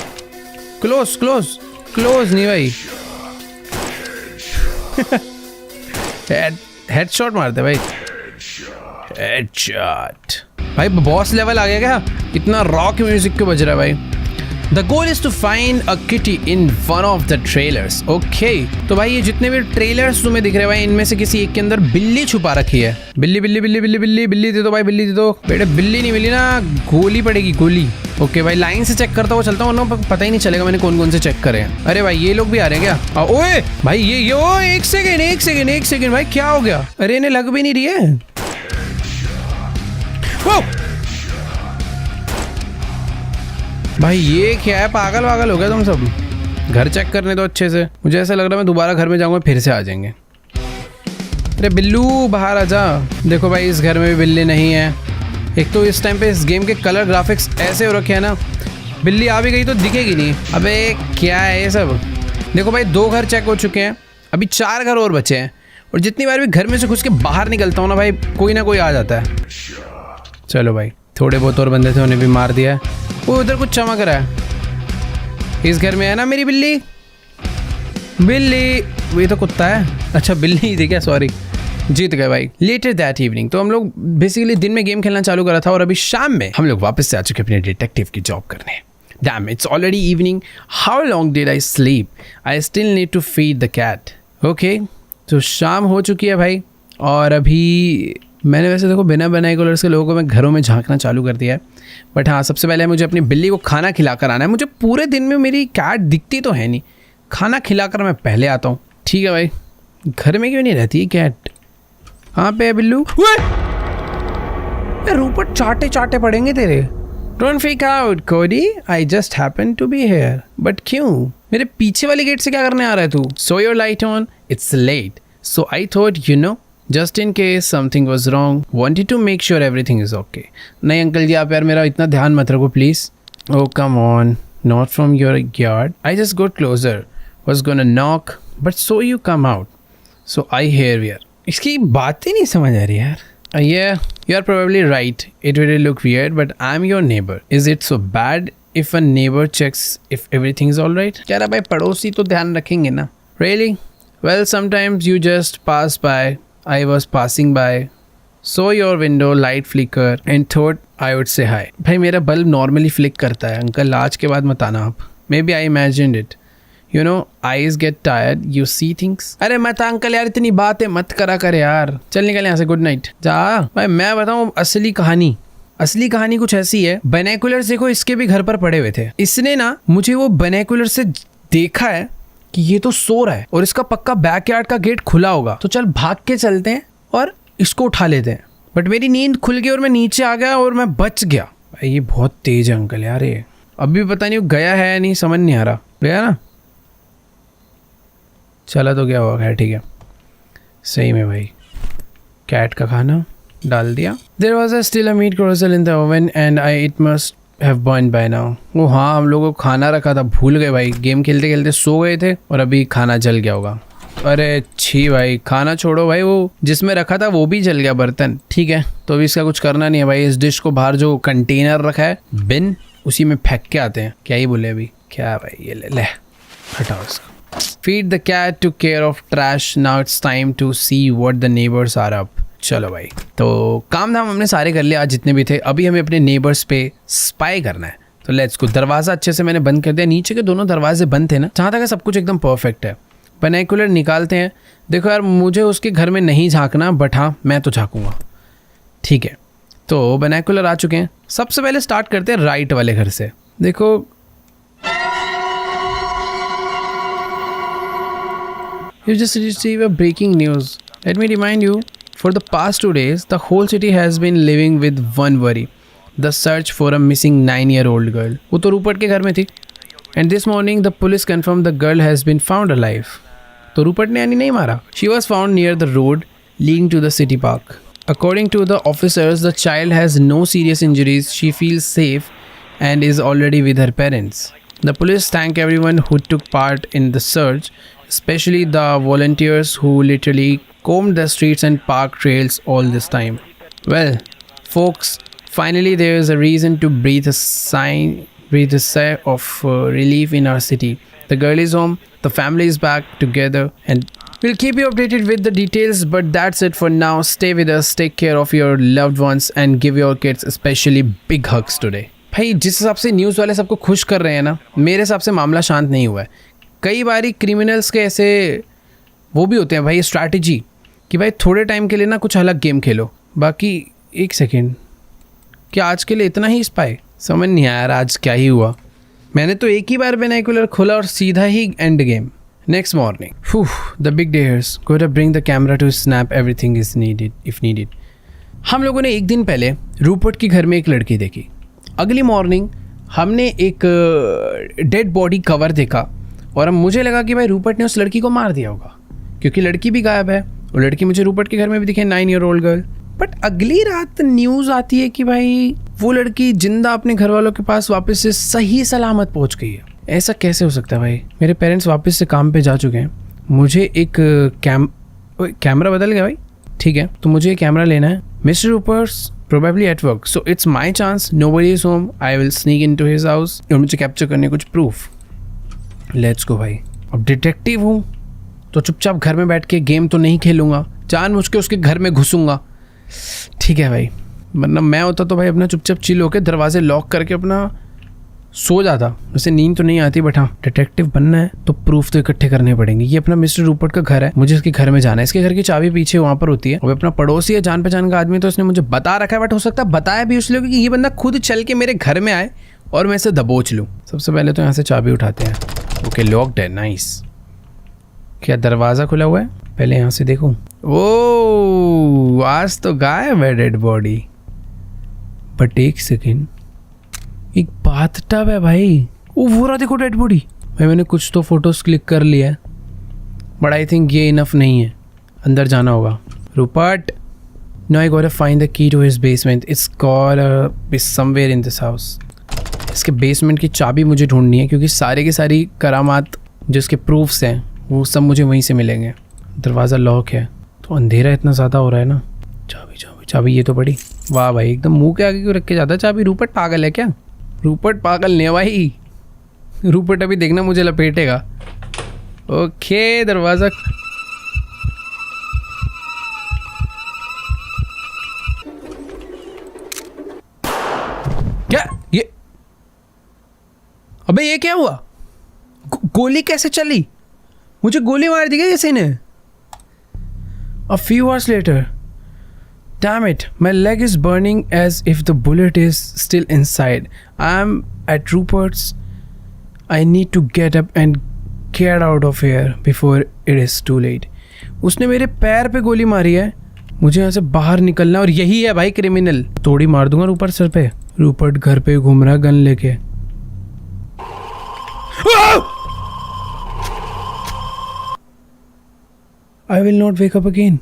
क्लोज नहीं भाई। हेडशॉट मारते भाई, हेडशॉट। भाई बॉस लेवल आ गया क्या? इतना रॉक म्यूजिक क्यों बज रहा है भाई? The goal is to find a kitty in one of the trailers. Okay, तो भाई ये जितने भी ट्रेलर्स तुम्हें दिख रहे हैं भाई, इनमें से किसी एक के अंदर बिल्ली छुपा रखी है। बिल्ली दे दो भाई, बिल्ली दे दो बेटे। बिल्ली नहीं मिली ना, गोली पड़ेगी, गोली। ओके भाई, लाइन से चेक करता हुआ चलता हूँ, वरना पता ही नहीं चलेगा मैंने कौन से चेक करे हैं। अरे भाई ये लोग भी आ रहे हैं क्या? ओए भाई ये ओ एक सेकेंड भाई, क्या हो गया? अरे इन्हें लग भी नहीं रही है। भाई ये क्या है, पागल हो गया तुम सब। घर चेक करने दो अच्छे से। मुझे ऐसा लग रहा है मैं दोबारा घर में जाऊंगा फिर से आ जाएंगे। अरे बिल्लू बाहर आ जा। देखो भाई इस घर में भी बिल्ली नहीं है। एक तो इस टाइम पे इस गेम के कलर ग्राफिक्स ऐसे हो रखे हैं ना, बिल्ली आ भी गई तो दिखेगी नहीं। अबे क्या है ये सब? देखो भाई 2 घर चेक हो चुके हैं, अभी 4 घर और बचे हैं। और जितनी बार भी घर में से घुस के बाहर निकलता हूँ ना भाई, कोई ना कोई आ जाता है। चलो भाई, थोड़े बहुत और बंदे थे, उन्हें भी मार दिया है। वो उधर कुछ चमक रहा है। इस घर में है ना मेरी बिल्ली? ये तो कुत्ता है। अच्छा बिल्ली ही थी क्या? सॉरी, जीत गए भाई। लेटर दैट इवनिंग, तो हम लोग बेसिकली दिन में गेम खेलना चालू करा था और अभी शाम में हम लोग वापस से आ चुके अपने डिटेक्टिव की जॉब करने। Damn, it's already evening. How long did I sleep? I still need to feed the cat. Okay, तो शाम हो चुकी है भाई, और अभी मैंने वैसे देखो बिना बाइनोकुलर्स के लोगों को मैं घरों में झांकना चालू कर दिया है। बट हाँ, सबसे पहले मुझे अपनी बिल्ली को खाना खिलाकर आना है। मुझे पूरे दिन में मेरी कैट दिखती तो है नहीं, खाना खिलाकर मैं पहले आता हूँ। ठीक है भाई, घर में क्यों नहीं रहती है कैट? कहाँ पे है बिल्लू? ऊपर चाटे पड़ेंगे तेरे। Don't freak out Cody, I just happen to be here. But क्यों मेरे पीछे वाली गेट से क्या करने आ रहा है तू? So your light on, it's late, so I thought just in case something was wrong, wanted to make sure everything is okay. नहीं अंकल जी, आप यार मेरा इतना ध्यान मत रखो please. Oh come on, not from your yard. I just got closer, was gonna knock, but so you come out, so I hear here. इसकी बात ही नहीं समझ आ रही यार। Yeah, you are probably right. It will look weird, but I'm your neighbor. Is it so bad if a neighbor checks if everything is all right? क्या भाई, पड़ोसी तो ध्यान रखेंगे ना। Really? Well, sometimes you just pass by. I was passing by, saw your window light flicker and thought I would say hi. भाई मेरा bulb normally flick करता है अंकल, आज के बाद मत आना आप। Maybe I imagined it. You know, eyes get tired, you see things. अरे मत अंकल यार, इतनी बातें मत करा कर यार। चल निकल यहाँ से, गुड नाइट जा। भाई मैं बताऊँ असली कहानी कुछ ऐसी है। बाइनोकुलर्स देखो इसके भी घर पर पड़े हुए थे। इसने ना मुझे वो बाइनोकुलर से देखा है कि ये तो सो रहा है और इसका पक्का बैकयार्ड का गेट खुला होगा, तो चल भाग के चलते हैं और इसको उठा लेते हैं। बट मेरी नींद खुल गई और मैं नीचे आ गया और मैं बच गया। ये बहुत तेज है अंकल यार, ये अभी पता नहीं वो गया है या नहीं, समझ नहीं आ रहा। गया ना, चला तो गया होगा, ठीक है। सही में भाई, कैट का खाना डाल दिया। There was still a meat croissant in the oven and I it must have burn by now. वो हाँ, हम लोगों को खाना रखा था, भूल गए भाई, गेम खेलते खेलते सो गए थे और अभी खाना जल गया होगा। अरे छी भाई, खाना छोड़ो भाई, वो जिसमें रखा था वो भी जल गया बर्तन। ठीक है, तो अभी इसका कुछ करना नहीं है भाई। इस डिश को बाहर जो कंटेनर रखा है, बिन, उसी में फेंक के आते हैं। क्या ही बोले अभी, क्या भाई, ये ले हटाओ इसको। Feed the cat to care of trash. Now it's time to see what the neighbors are up. चलो भाई, तो काम धाम हमने सारे कर लिया आज जितने भी थे। अभी हमें अपने नेबर्स पे स्पाई करना है, तो लेट्स गो। दरवाज़ा अच्छे से मैंने बंद कर दिया, नीचे के दोनों दरवाजे बंद थे ना, जहाँ तक सब कुछ एकदम परफेक्ट है। बाइनोकुलर निकालते हैं। देखो यार, मुझे उसके घर में नहीं झांकना, बट हाँ मैं तो झांकूंगा, ठीक है। तो बाइनोकुलर आ चुके हैं। सबसे पहले स्टार्ट करते हैं राइट वाले घर से। देखो, you just received a breaking news. Let me remind you, for the past 2 days, the whole city has been living with one worry: the search for a missing 9-year-old girl. वो तो Rupert के घर में थी। And this morning, the police confirmed the girl has been found alive. तो Rupert ने यानी नहीं मारा। She was found near the road leading to the city park. According to the officers, the child has no serious injuries. She feels safe and is already with her parents. The police thank everyone who took part in the search, especially the volunteers who literally combed the streets and park trails all this time. Well, folks, finally there is a reason to breathe a sigh of relief in our city. The girl is home, the family is back together, and we'll keep you updated with the details, but that's it for now. Stay with us, take care of your loved ones, and give your kids especially big hugs today. भाई, जिस हिसाब से news वाले सबको खुश कर रहे हैं ना, मेरे हिसाब से मामला शांत नहीं हुआ है। कई बारी क्रिमिनल्स के ऐसे वो भी होते हैं भाई, स्ट्रैटेजी कि भाई थोड़े टाइम के लिए ना कुछ अलग गेम खेलो, बाकी एक सेकेंड, क्या आज के लिए इतना ही स्पाई? समझ नहीं आया यार आज क्या ही हुआ। मैंने तो एक ही बार बाइनोकुलर खोला और सीधा ही end game. Next morning, the big dares, go to bring the camera to snap everything is needed if needed. हम लोगों ने एक दिन पहले रूपर्ट के घर में एक लड़की देखी। अगली मॉर्निंग हमने एक डेड बॉडी कवर देखा और अब मुझे लगा कि भाई रूपर्ट ने उस लड़की को मार दिया होगा, क्योंकि लड़की भी गायब है। वो लड़की मुझे रूपर्ट के घर में भी दिखे, 9-year-old गर्ल। बट अगली रात न्यूज़ आती है कि भाई वो लड़की जिंदा अपने घर वालों के पास वापस से सही सलामत पहुंच गई है। ऐसा कैसे हो सकता है भाई? मेरे पेरेंट्स वापस से काम पे जा चुके हैं, मुझे एक कैमरा बदल गया भाई, ठीक है, तो मुझे कैमरा लेना है। Mister Rupert's probably at work, so it's my chance. Nobody is home. I will sneak into his house और मुझे कैप्चर करने कुछ प्रूफ। लेट्स गो भाई। अब डिटेक्टिव हूँ तो चुपचाप घर में बैठ के गेम तो नहीं खेलूंगा, जानबूझ के उसके घर में घुसूंगा, ठीक है भाई। वरना मैं होता तो भाई अपना चुपचाप चिल होकर दरवाजे लॉक करके अपना सो जाता। वैसे नींद तो नहीं आती, बट हाँ डिटेक्टिव बनना है तो प्रूफ तो इकट्ठे करने पड़ेंगे। ये अपना मिस्टर रूपर्ट का घर है, मुझे इसके घर में जाना है। इसके घर की चाबी पीछे वहाँ पर होती है। वो अपना पड़ोसी है, जान पहचान का आदमी, तो उसने मुझे बता रखा है, बट हो सकता है बताया भी इसलिए कि ये बंदा खुद चल के मेरे घर में आए और मैं इसे दबोच लूँ। सबसे पहले तो यहाँ से चाबी उठाते हैं। ओके, लॉक्ड है, नाइस। क्या दरवाज़ा खुला हुआ है? पहले यहाँ से देखूँ। ओ, आज तो गायब है डेड बॉडी। बट एक सेकेंड, एक बाथटब है भाई। ओ वो रहा, देखो डेड बॉडी। भाई मैंने कुछ तो फोटोज क्लिक कर लिया है, बट आई थिंक ये इनफ नहीं है, अंदर जाना होगा। Rupert, no I got to find the key to his basement, it's got somewhere in this house. इसके बेसमेंट की चाबी मुझे ढूंढनी है, क्योंकि सारे की सारी करामात जो इसके प्रूफ्स हैं वो सब मुझे वहीं से मिलेंगे। दरवाज़ा लॉक है, तो अंधेरा इतना ज़्यादा हो रहा है ना। चाबी चाबी चाबी, ये तो पड़ी। वाह भाई, एकदम मुंह के आगे क्यों रख के जाता है चाबी? रूपर्ट पागल है क्या? रूपर्ट पागल नहीं भाई, रूपर्ट अभी देखना मुझे लपेटेगा। ओके, दरवाजा क्या ये? अबे ये क्या हुआ? गोली कैसे चली? मुझे गोली मार दी गई किसी ने। A few hours later, damn it, my leg is burning as if the bullet is still inside. I'm at Rupert's. I need to get up and get out of here before it is too late. उसने मेरे पैर पे गोली मारी है, मुझे यहाँ से बाहर निकलना, और यही है भाई क्रिमिनल। तोड़ी मार दूंगा रूपर्ट सर पे। रूपर्ट घर पे घूम रहा गन लेके। I will not wake up again.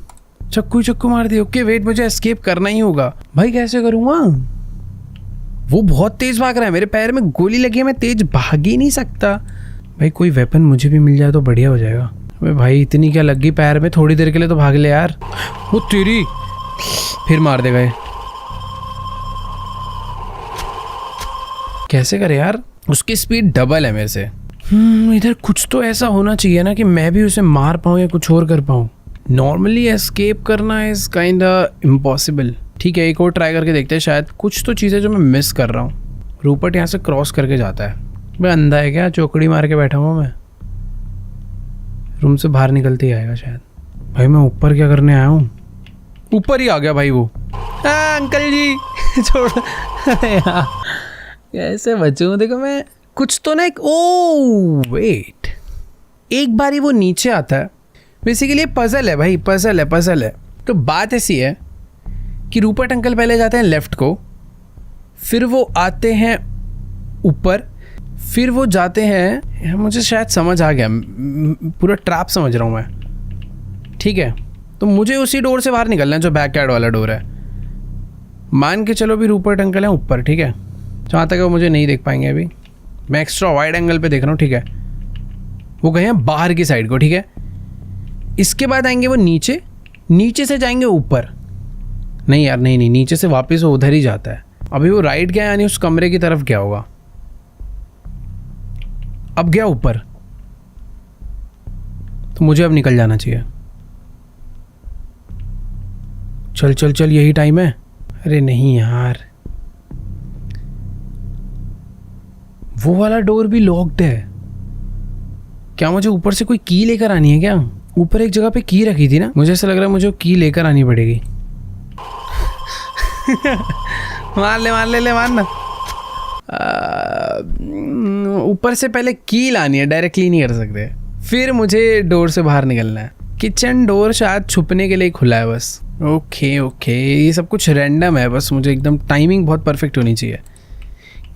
चक्कू मार दिया। ओके वेट, मुझे एस्केप करना ही होगा। भाई कैसे करूंगा? वो बहुत तेज भाग रहा है, मेरे पैर में गोली लगी है, मैं तेज भाग ही नहीं सकता। भाई कोई वेपन मुझे भी मिल जाए तो बढ़िया हो जाएगा। अबे भाई इतनी क्या लगी पैर में, थोड़ी देर के लिए तो भाग ले यार। वो तेरी फिर मार देगा ये। कैसे करे यार? उसकी स्पीड डबल है मेरे से। इधर कुछ तो ऐसा होना चाहिए ना कि मैं भी उसे मार पाऊँ या कुछ और कर पाऊँ। नॉर्मली एस्केप करना इज काइंड इम्पॉसिबल। ठीक है, एक और ट्राई करके देखते हैं, शायद कुछ तो चीज़ें जो मैं मिस कर रहा हूँ। रूपर्ट यहाँ से क्रॉस करके जाता है। मैं अंधा है क्या? चौकड़ी मार के बैठा हुआ मैं। रूम से बाहर निकलते ही आएगा शायद। भाई मैं ऊपर क्या करने आया हूँ? ऊपर ही आ गया भाई वो। अंकल जी छोड़ यार, कैसे बचूं? देखो मैं कुछ तो ना ओ वेट, एक बारी वो नीचे आता है। बेसिकली पजल है भाई, पजल है। तो बात ऐसी है कि रूपर्ट अंकल पहले जाते हैं लेफ्ट को, फिर वो आते हैं ऊपर, फिर वो जाते हैं, मुझे शायद समझ आ गया, पूरा ट्रैप समझ रहा हूँ मैं। ठीक है, तो मुझे उसी डोर से बाहर निकलना है जो बैक यार्ड वाला डोर है। मान के चलो भी रूपर्ट अंकल हैं ऊपर, ठीक है, जहाँ तक वो मुझे नहीं देख पाएंगे अभी। मैं एक्स्ट्रा वाइड एंगल पे देख रहा हूँ, ठीक है। वो गए हैं बाहर की साइड को, ठीक है। इसके बाद आएंगे वो नीचे, नीचे से जाएंगे ऊपर। नहीं यार, नहीं, नीचे से वापस वो उधर ही जाता है। अभी वो राइट गया, यानी उस कमरे की तरफ क्या होगा। अब गया ऊपर, तो मुझे अब निकल जाना चाहिए। चल चल चल, यही टाइम है। अरे नहीं यार, वो वाला डोर भी लॉक्ड है। क्या मुझे ऊपर से कोई की लेकर आनी है क्या? ऊपर एक जगह पे की रखी थी ना, मुझे ऐसा लग रहा है मुझे की लेकर आनी पड़ेगी। मार ले मारना। ऊपर से पहले की लानी है, डायरेक्टली नहीं कर सकते। फिर मुझे डोर से बाहर निकलना है। किचन डोर शायद छुपने के लिए खुला है बस। ओके, ये सब कुछ रैंडम है, बस मुझे एकदम टाइमिंग बहुत परफेक्ट होनी चाहिए।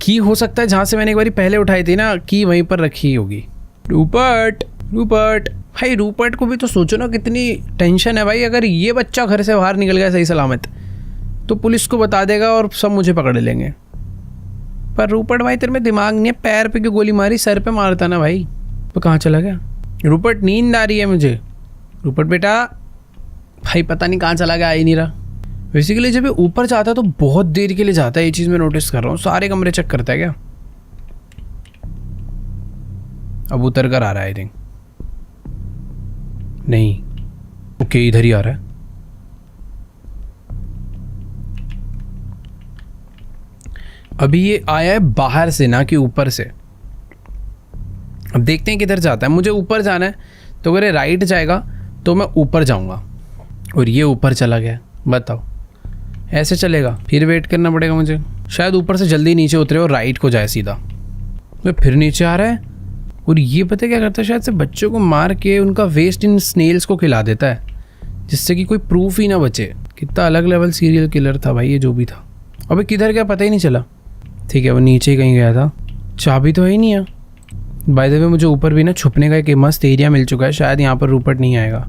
की हो सकता है जहाँ से मैंने एक बार पहले उठाई थी ना, की वहीं पर रखी होगी। रूपर्ट भाई, रूपर्ट को भी तो सोचो ना, कितनी टेंशन है भाई। अगर ये बच्चा घर से बाहर निकल गया सही सलामत, तो पुलिस को बता देगा और सब मुझे पकड़ लेंगे। पर रूपर्ट भाई, तेरे में दिमाग नहीं है? पैर पे क्यों गोली मारी? सर पे मारता ना भाई। तो कहाँ चला गया रूपर्ट? नींद आ रही है मुझे। रूपर्ट बेटा, भाई पता नहीं कहाँ चला गया, आ ही नहीं रहा। बेसिकली जब ये ऊपर जाता है तो बहुत देर के लिए जाता है, ये चीज़ मैं नोटिस कर रहा हूँ। सारे कमरे चेक करता है क्या? अब उतर कर आ रहा है आई थिंक। नहीं, ओके, इधर ही आ रहा है। अभी ये आया है बाहर से ना कि ऊपर से। अब देखते हैं किधर जाता है। मुझे ऊपर जाना है, तो अगर ये राइट जाएगा तो मैं ऊपर जाऊंगा, और ये ऊपर चला गया। बताओ ऐसे चलेगा? फिर वेट करना पड़ेगा मुझे। शायद ऊपर से जल्दी नीचे उतरे और राइट को जाए सीधा। मैं फिर नीचे आ रहा है, और ये पता क्या करता है? शायद से बच्चों को मार के उनका वेस्ट इन स्नेल्स को खिला देता है, जिससे कि कोई प्रूफ ही ना बचे। कितना अलग लेवल सीरियल किलर था भाई ये जो भी था। अबे किधर गया पता ही नहीं चला। ठीक है, वो नीचे ही कहीं गया था। चाबी तो है ही नहीं है। बाय द वे, मुझे ऊपर भी ना छुपने का एक मस्त एरिया मिल चुका है। शायद यहाँ पर रूपर्ट नहीं आएगा,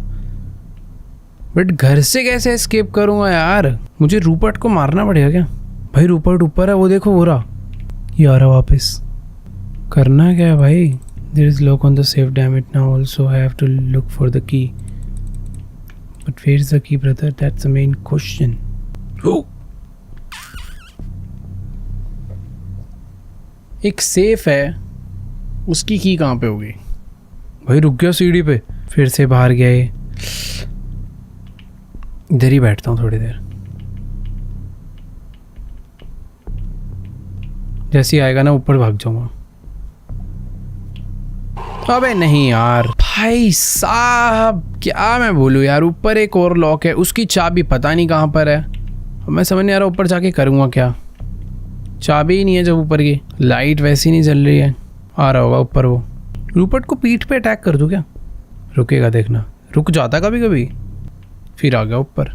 बट घर से कैसे एस्केप करूँगा यार? मुझे रूपर्ट को मारना पड़ेगा क्या? भाई रूपर्ट ऊपर है, वो देखो, वो रहा, ये आ रहा वापस। करना क्या है भाई? There is lock on the safe, damn it, now also I have to look for the key. But where is the key brother? That's the main question. एक सेफ है, उसकी की कहाँ पे होगी? भाई रुक गया सीढ़ी पे, फिर से बाहर गया ये। इधर ही बैठता हूँ थोड़ी देर। जैसे ही आएगा ना, ऊपर भाग जाऊंगा। अबे नहीं यार, भाई साहब क्या मैं बोलूँ यार। ऊपर एक और लॉक है, उसकी चाबी पता नहीं कहाँ पर है। मैं समझ नहीं आ रहा ऊपर जाके करूँगा क्या। चाबी ही नहीं है जब ऊपर की। लाइट वैसी नहीं जल रही है। आ रहा होगा ऊपर वो। रूपर्ट को पीठ पे अटैक कर दूँ क्या? रुकेगा देखना। रुक जाता कभी कभी, फिर आ गया ऊपर।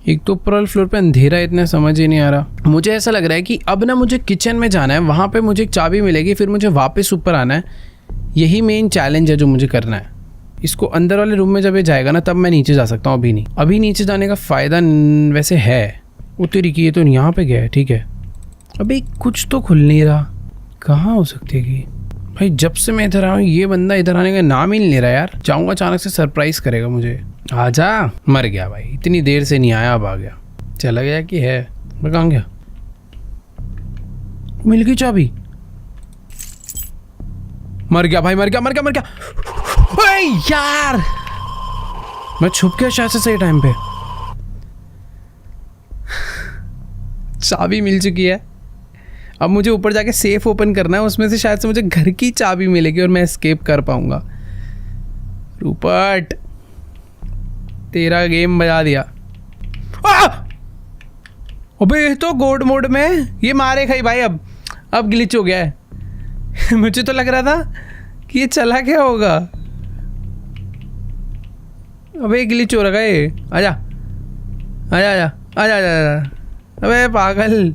एक तो ऊपर वाले फ्लोर पे अंधेरा इतना समझ ही नहीं आ रहा। मुझे ऐसा लग रहा है कि अब ना मुझे किचन में जाना है, वहाँ पे मुझे एक चाबी मिलेगी, फिर मुझे वापस ऊपर आना है। यही मेन चैलेंज है जो मुझे करना है। इसको अंदर वाले रूम में जब ये जाएगा ना तब मैं नीचे जा सकता हूँ, अभी नहीं। अभी नीचे जाने का फ़ायदा वैसे है। वो तेरी की ये तो यहाँ पे गया है, ठीक है। अभी कुछ तो खुल नहीं रहा, कहाँ हो सकती है कि भाई जब से मैं इधर आया हूँ ये बंदा इधर आने का नाम ही नहीं ले रहा यार। जाऊँगा अचानक से सरप्राइज़ करेगा मुझे। आजा। मर गया भाई, इतनी देर से नहीं आया, अब आ गया। चला गया कि है, मैं कहाँ गया? मिल गई चाबी। मर गया भाई, मर गया मर गया मर गया। भाई यार मैं छुप गया शायद से सही टाइम पे। चाबी मिल चुकी है। अब मुझे ऊपर जाके सेफ ओपन करना है, उसमें से शायद से मुझे घर की चाबी मिलेगी और मैं एस्केप कर पाऊंगा। रूपर्ट तेरा गेम बजा दिया। अबे तो गोड मोड में ये मारे खाई भाई। अब ग्लिच हो गया है। मुझे तो लग रहा था कि ये चला क्या होगा। अबे ग्लिच हो रहा है ये। आजा आजा आजा आजा आजा। अबे पागल।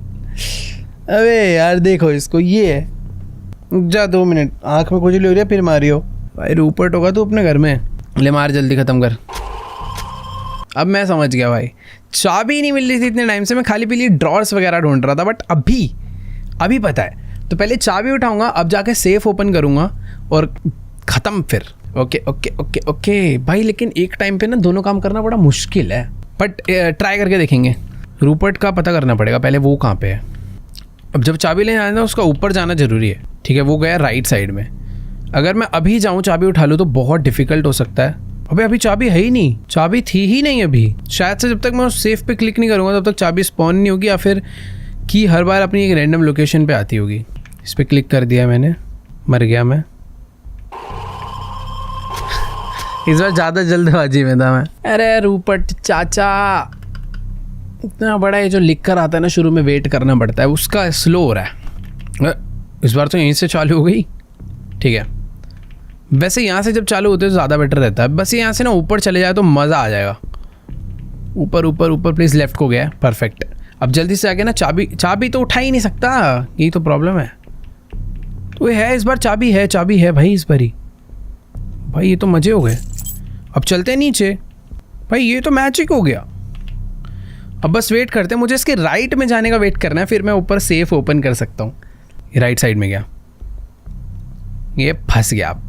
अबे यार देखो इसको, ये है। जा 2 मिनट, आँख में खुजली हो रही है फिर मारियो। भाई रूपर्ट होगा तो अपने घर में। ले मार, जल्दी ख़त्म कर। अब मैं समझ गया भाई, चाबी नहीं मिल रही थी इतने टाइम से। मैं खाली पीली ड्रॉर्स वगैरह ढूंढ रहा था, बट अभी पता है। तो पहले चाबी उठाऊंगा, अब जाके सेफ ओपन करूंगा और ख़त्म फिर। ओके ओके ओके ओके भाई। लेकिन एक टाइम पे ना दोनों काम करना बड़ा मुश्किल है, बट ट्राई करके देखेंगे। रूपर्ट का पता करना पड़ेगा पहले, वो कहाँ पे है। अब जब चाबी लेने आना उसका ऊपर जाना ज़रूरी है, ठीक है। वो गया राइट साइड में। अगर मैं अभी जाऊँ चाबी उठा लूँ तो बहुत डिफिकल्ट हो सकता है। अबे अभी चाबी है ही नहीं, चाबी थी ही नहीं अभी। शायद से जब तक मैं उस सेफ पे क्लिक नहीं करूँगा तब तक चाबी स्पॉन नहीं होगी, या फिर की हर बार अपनी एक रैंडम लोकेशन पे आती होगी। इस पर क्लिक कर दिया मैंने, मर गया मैं। इस बार ज़्यादा जल्दबाजी में था मैं। अरे रूपर्ट चाचा, इतना बड़ा ये जो लिख कर आता है ना शुरू में वेट करना पड़ता है, उसका स्लो हो रहा है। इस बार तो यहीं से चालू हो गई, ठीक है। वैसे यहाँ से जब चालू होते तो ज़्यादा बेटर रहता है। बस यहाँ से ना ऊपर चले जाए तो मज़ा आ जाएगा। ऊपर ऊपर ऊपर प्लीज़, लेफ्ट को गया, परफेक्ट। अब जल्दी से आके ना चाबी तो उठा ही नहीं सकता, यही तो प्रॉब्लम है। तो ये है, इस बार चाबी है भाई इस बार ही। भाई ये तो मज़े हो गए। अब चलते हैं नीचे। भाई ये तो मैजिक हो गया। अब बस वेट करते हैं, मुझे इसके राइट में जाने का वेट करना है, फिर मैं ऊपर सेफ ओपन कर सकता हूँ। ये राइट साइड में गया, ये फंस गया।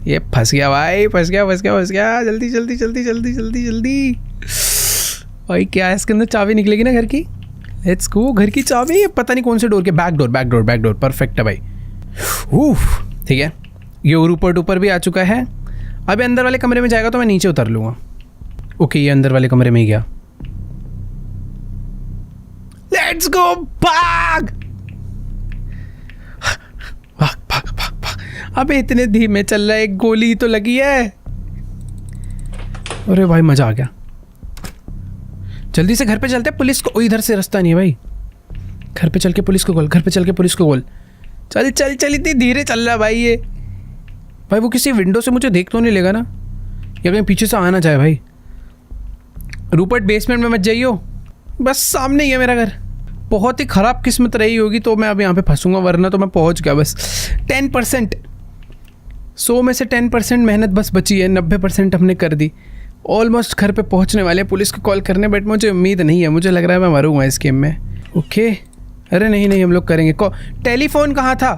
ये फंस गया भाई, फंस गया। जल्दी जल्दी जल्दी जल्दी जल्दी जल्दी। भाई क्या है इसके अंदर? चाबी निकलेगी ना घर की। Let's go. घर की चाबी, पता नहीं कौन से डोर के, बैक डोर। परफेक्ट है भाई। ठीक है। ये ऊपर भी आ चुका है। अब अंदर वाले कमरे में जाएगा तो मैं नीचे उतर लूँगा। ओके, ये अंदर वाले कमरे में ही गया। लेट्स गो, भाग। अबे इतने धीमे चल रहा है, एक गोली तो लगी है। अरे भाई मजा आ गया। जल्दी से घर पे चलते हैं, पुलिस को। इधर से रास्ता नहीं है भाई। घर पे चल के पुलिस को कॉल। चल इतनी धीरे चल रहा है भाई ये। भाई वो किसी विंडो से मुझे देख तो नहीं लेगा ना, या कहीं पीछे से आना चाहे। भाई रूपर्ट बेसमेंट में मत जाइयो, बस सामने ही है मेरा घर। बहुत ही ख़राब किस्मत रही होगी तो मैं अब यहाँ पे फंसूंगा, वरना तो मैं पहुँच गया। बस 10%, 100 में से 10% मेहनत बस बची है, 90% हमने कर दी। ऑलमोस्ट घर पे पहुँचने वाले, पुलिस को कॉल करने, बट मुझे उम्मीद नहीं है। मुझे लग रहा है मैं मरूंगा इस गेम में। ओके, अरे नहीं हम लोग करेंगे। टेलीफोन कहाँ था?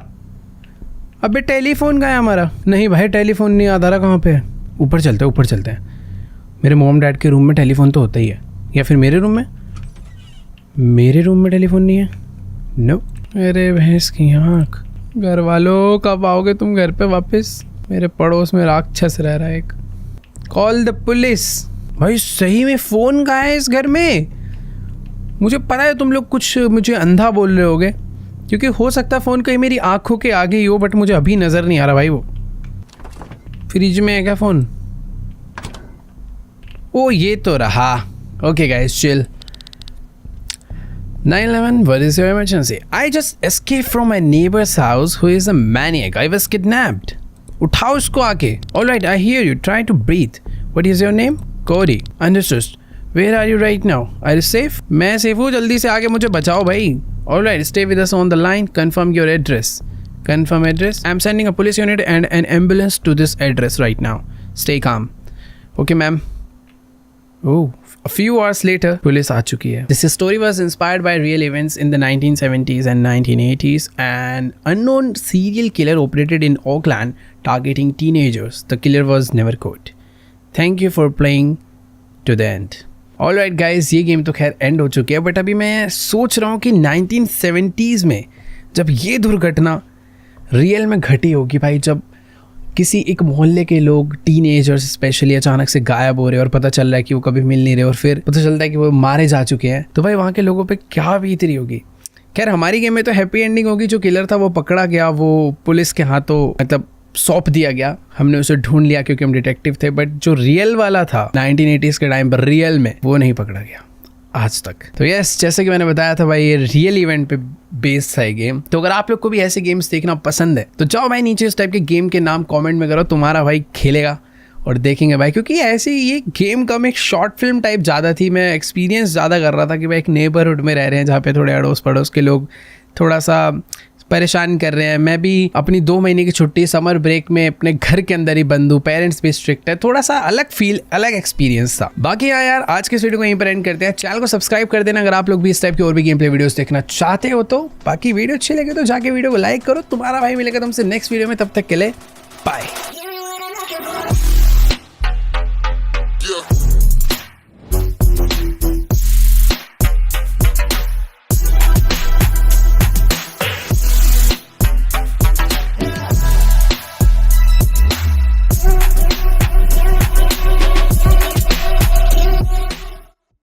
अबे टेलीफोन कहाँ है हमारा? नहीं भाई टेलीफोन नहीं, आधारा कहाँ पे है? ऊपर चलते हैं। मेरे मॉम डैड के रूम में टेलीफोन तो होता ही है, या फिर मेरे रूम में टेलीफोन नहीं है। नो। अरे भैंस की आँख। घर वालों कब आओगे तुम घर पे वापस? मेरे पड़ोस में राक्षस रह रहा है एक। Call the police. भाई सही में फ़ोन कहाँ है इस घर में? मुझे पता है तुम लोग कुछ मुझे अंधा बोल रहे होगे, क्योंकि हो सकता है फ़ोन कहीं मेरी आँखों के आगे ही हो, बट मुझे अभी नज़र नहीं आ रहा भाई। वो फ्रिज में है क्या फ़ोन? ओ ये तो रहा। Okay guys, chill. 911, what is your emergency? I just escaped from my neighbor's house who is a maniac. I was kidnapped. उठाओ इसको आके। All right, I hear you. Try to breathe. What is your name? Corey, understood. Where are you right now? Are you safe? मैं safe हूँ, जल्दी से आके मुझे बचाओ भाई। Alright, stay with us on the line, confirm your address. Confirm address. I'm sending a police unit and an ambulance to this address right now. Stay calm. Okay, ma'am. Oh, a few hours later, police आ चुकी है. This story was inspired by real events in the 1970s and 1980s. An unknown serial killer operated in Auckland, targeting teenagers. The killer was never caught. Thank you for playing to the end. Alright guys, ये game तो खैर and हो चुकी है, but अभी मैं सोच रहा हूँ कि 1970s में जब ये दुर्घटना रियल में घटी होगी भाई, जब किसी एक मोहल्ले के लोग, टीनेजर्स स्पेशली, अचानक से गायब हो रहे हैं और पता चल रहा है कि वो कभी मिल नहीं रहे और फिर पता चलता है कि वो मारे जा चुके हैं, तो भाई वहाँ के लोगों पे क्या बीत रही होगी। खैर हमारी गेम में तो हैप्पी एंडिंग होगी, जो किलर था वो पकड़ा गया, वो पुलिस के हाथों मतलब सौंप दिया गया, हमने उसे ढूंढ लिया क्योंकि हम डिटेक्टिव थे, बट जो रियल वाला था 1980s के टाइम पर रियल में, वो नहीं पकड़ा गया आज तक। तो यस, जैसे कि मैंने बताया था भाई, ये रियल इवेंट पे बेस्ड है गेम। तो अगर आप लोग को भी ऐसे गेम्स देखना पसंद है तो जाओ भाई नीचे इस टाइप के गेम के नाम कमेंट में करो, तुम्हारा भाई खेलेगा और देखेंगे भाई, क्योंकि ऐसे ये गेम कम एक शॉर्ट फिल्म टाइप ज़्यादा थी। मैं एक्सपीरियंस ज़्यादा कर रहा था कि भाई एक नेबरहुड में रह रहे हैं जहाँ पे थोड़े अड़ोस पड़ोस के लोग थोड़ा सा परेशान कर रहे हैं। मैं भी अपनी 2 महीने की छुट्टी समर ब्रेक में अपने घर के अंदर ही बंद हूँ, पेरेंट्स भी स्ट्रिक्ट है, थोड़ा सा अलग फील, अलग एक्सपीरियंस था। बाकी यार आज के इस वीडियो को यहीं पर एंड करते हैं। चैनल को सब्सक्राइब कर देना अगर आप लोग भी इस टाइप की और भी गेम प्ले वीडियोस देखना चाहते हो तो। बाकी वीडियो अच्छी लगे तो जाके वीडियो को लाइक करो। तुम्हारा भाई मिलेगा तुमसे नेक्स्ट वीडियो में, तब तक के लिए बाय।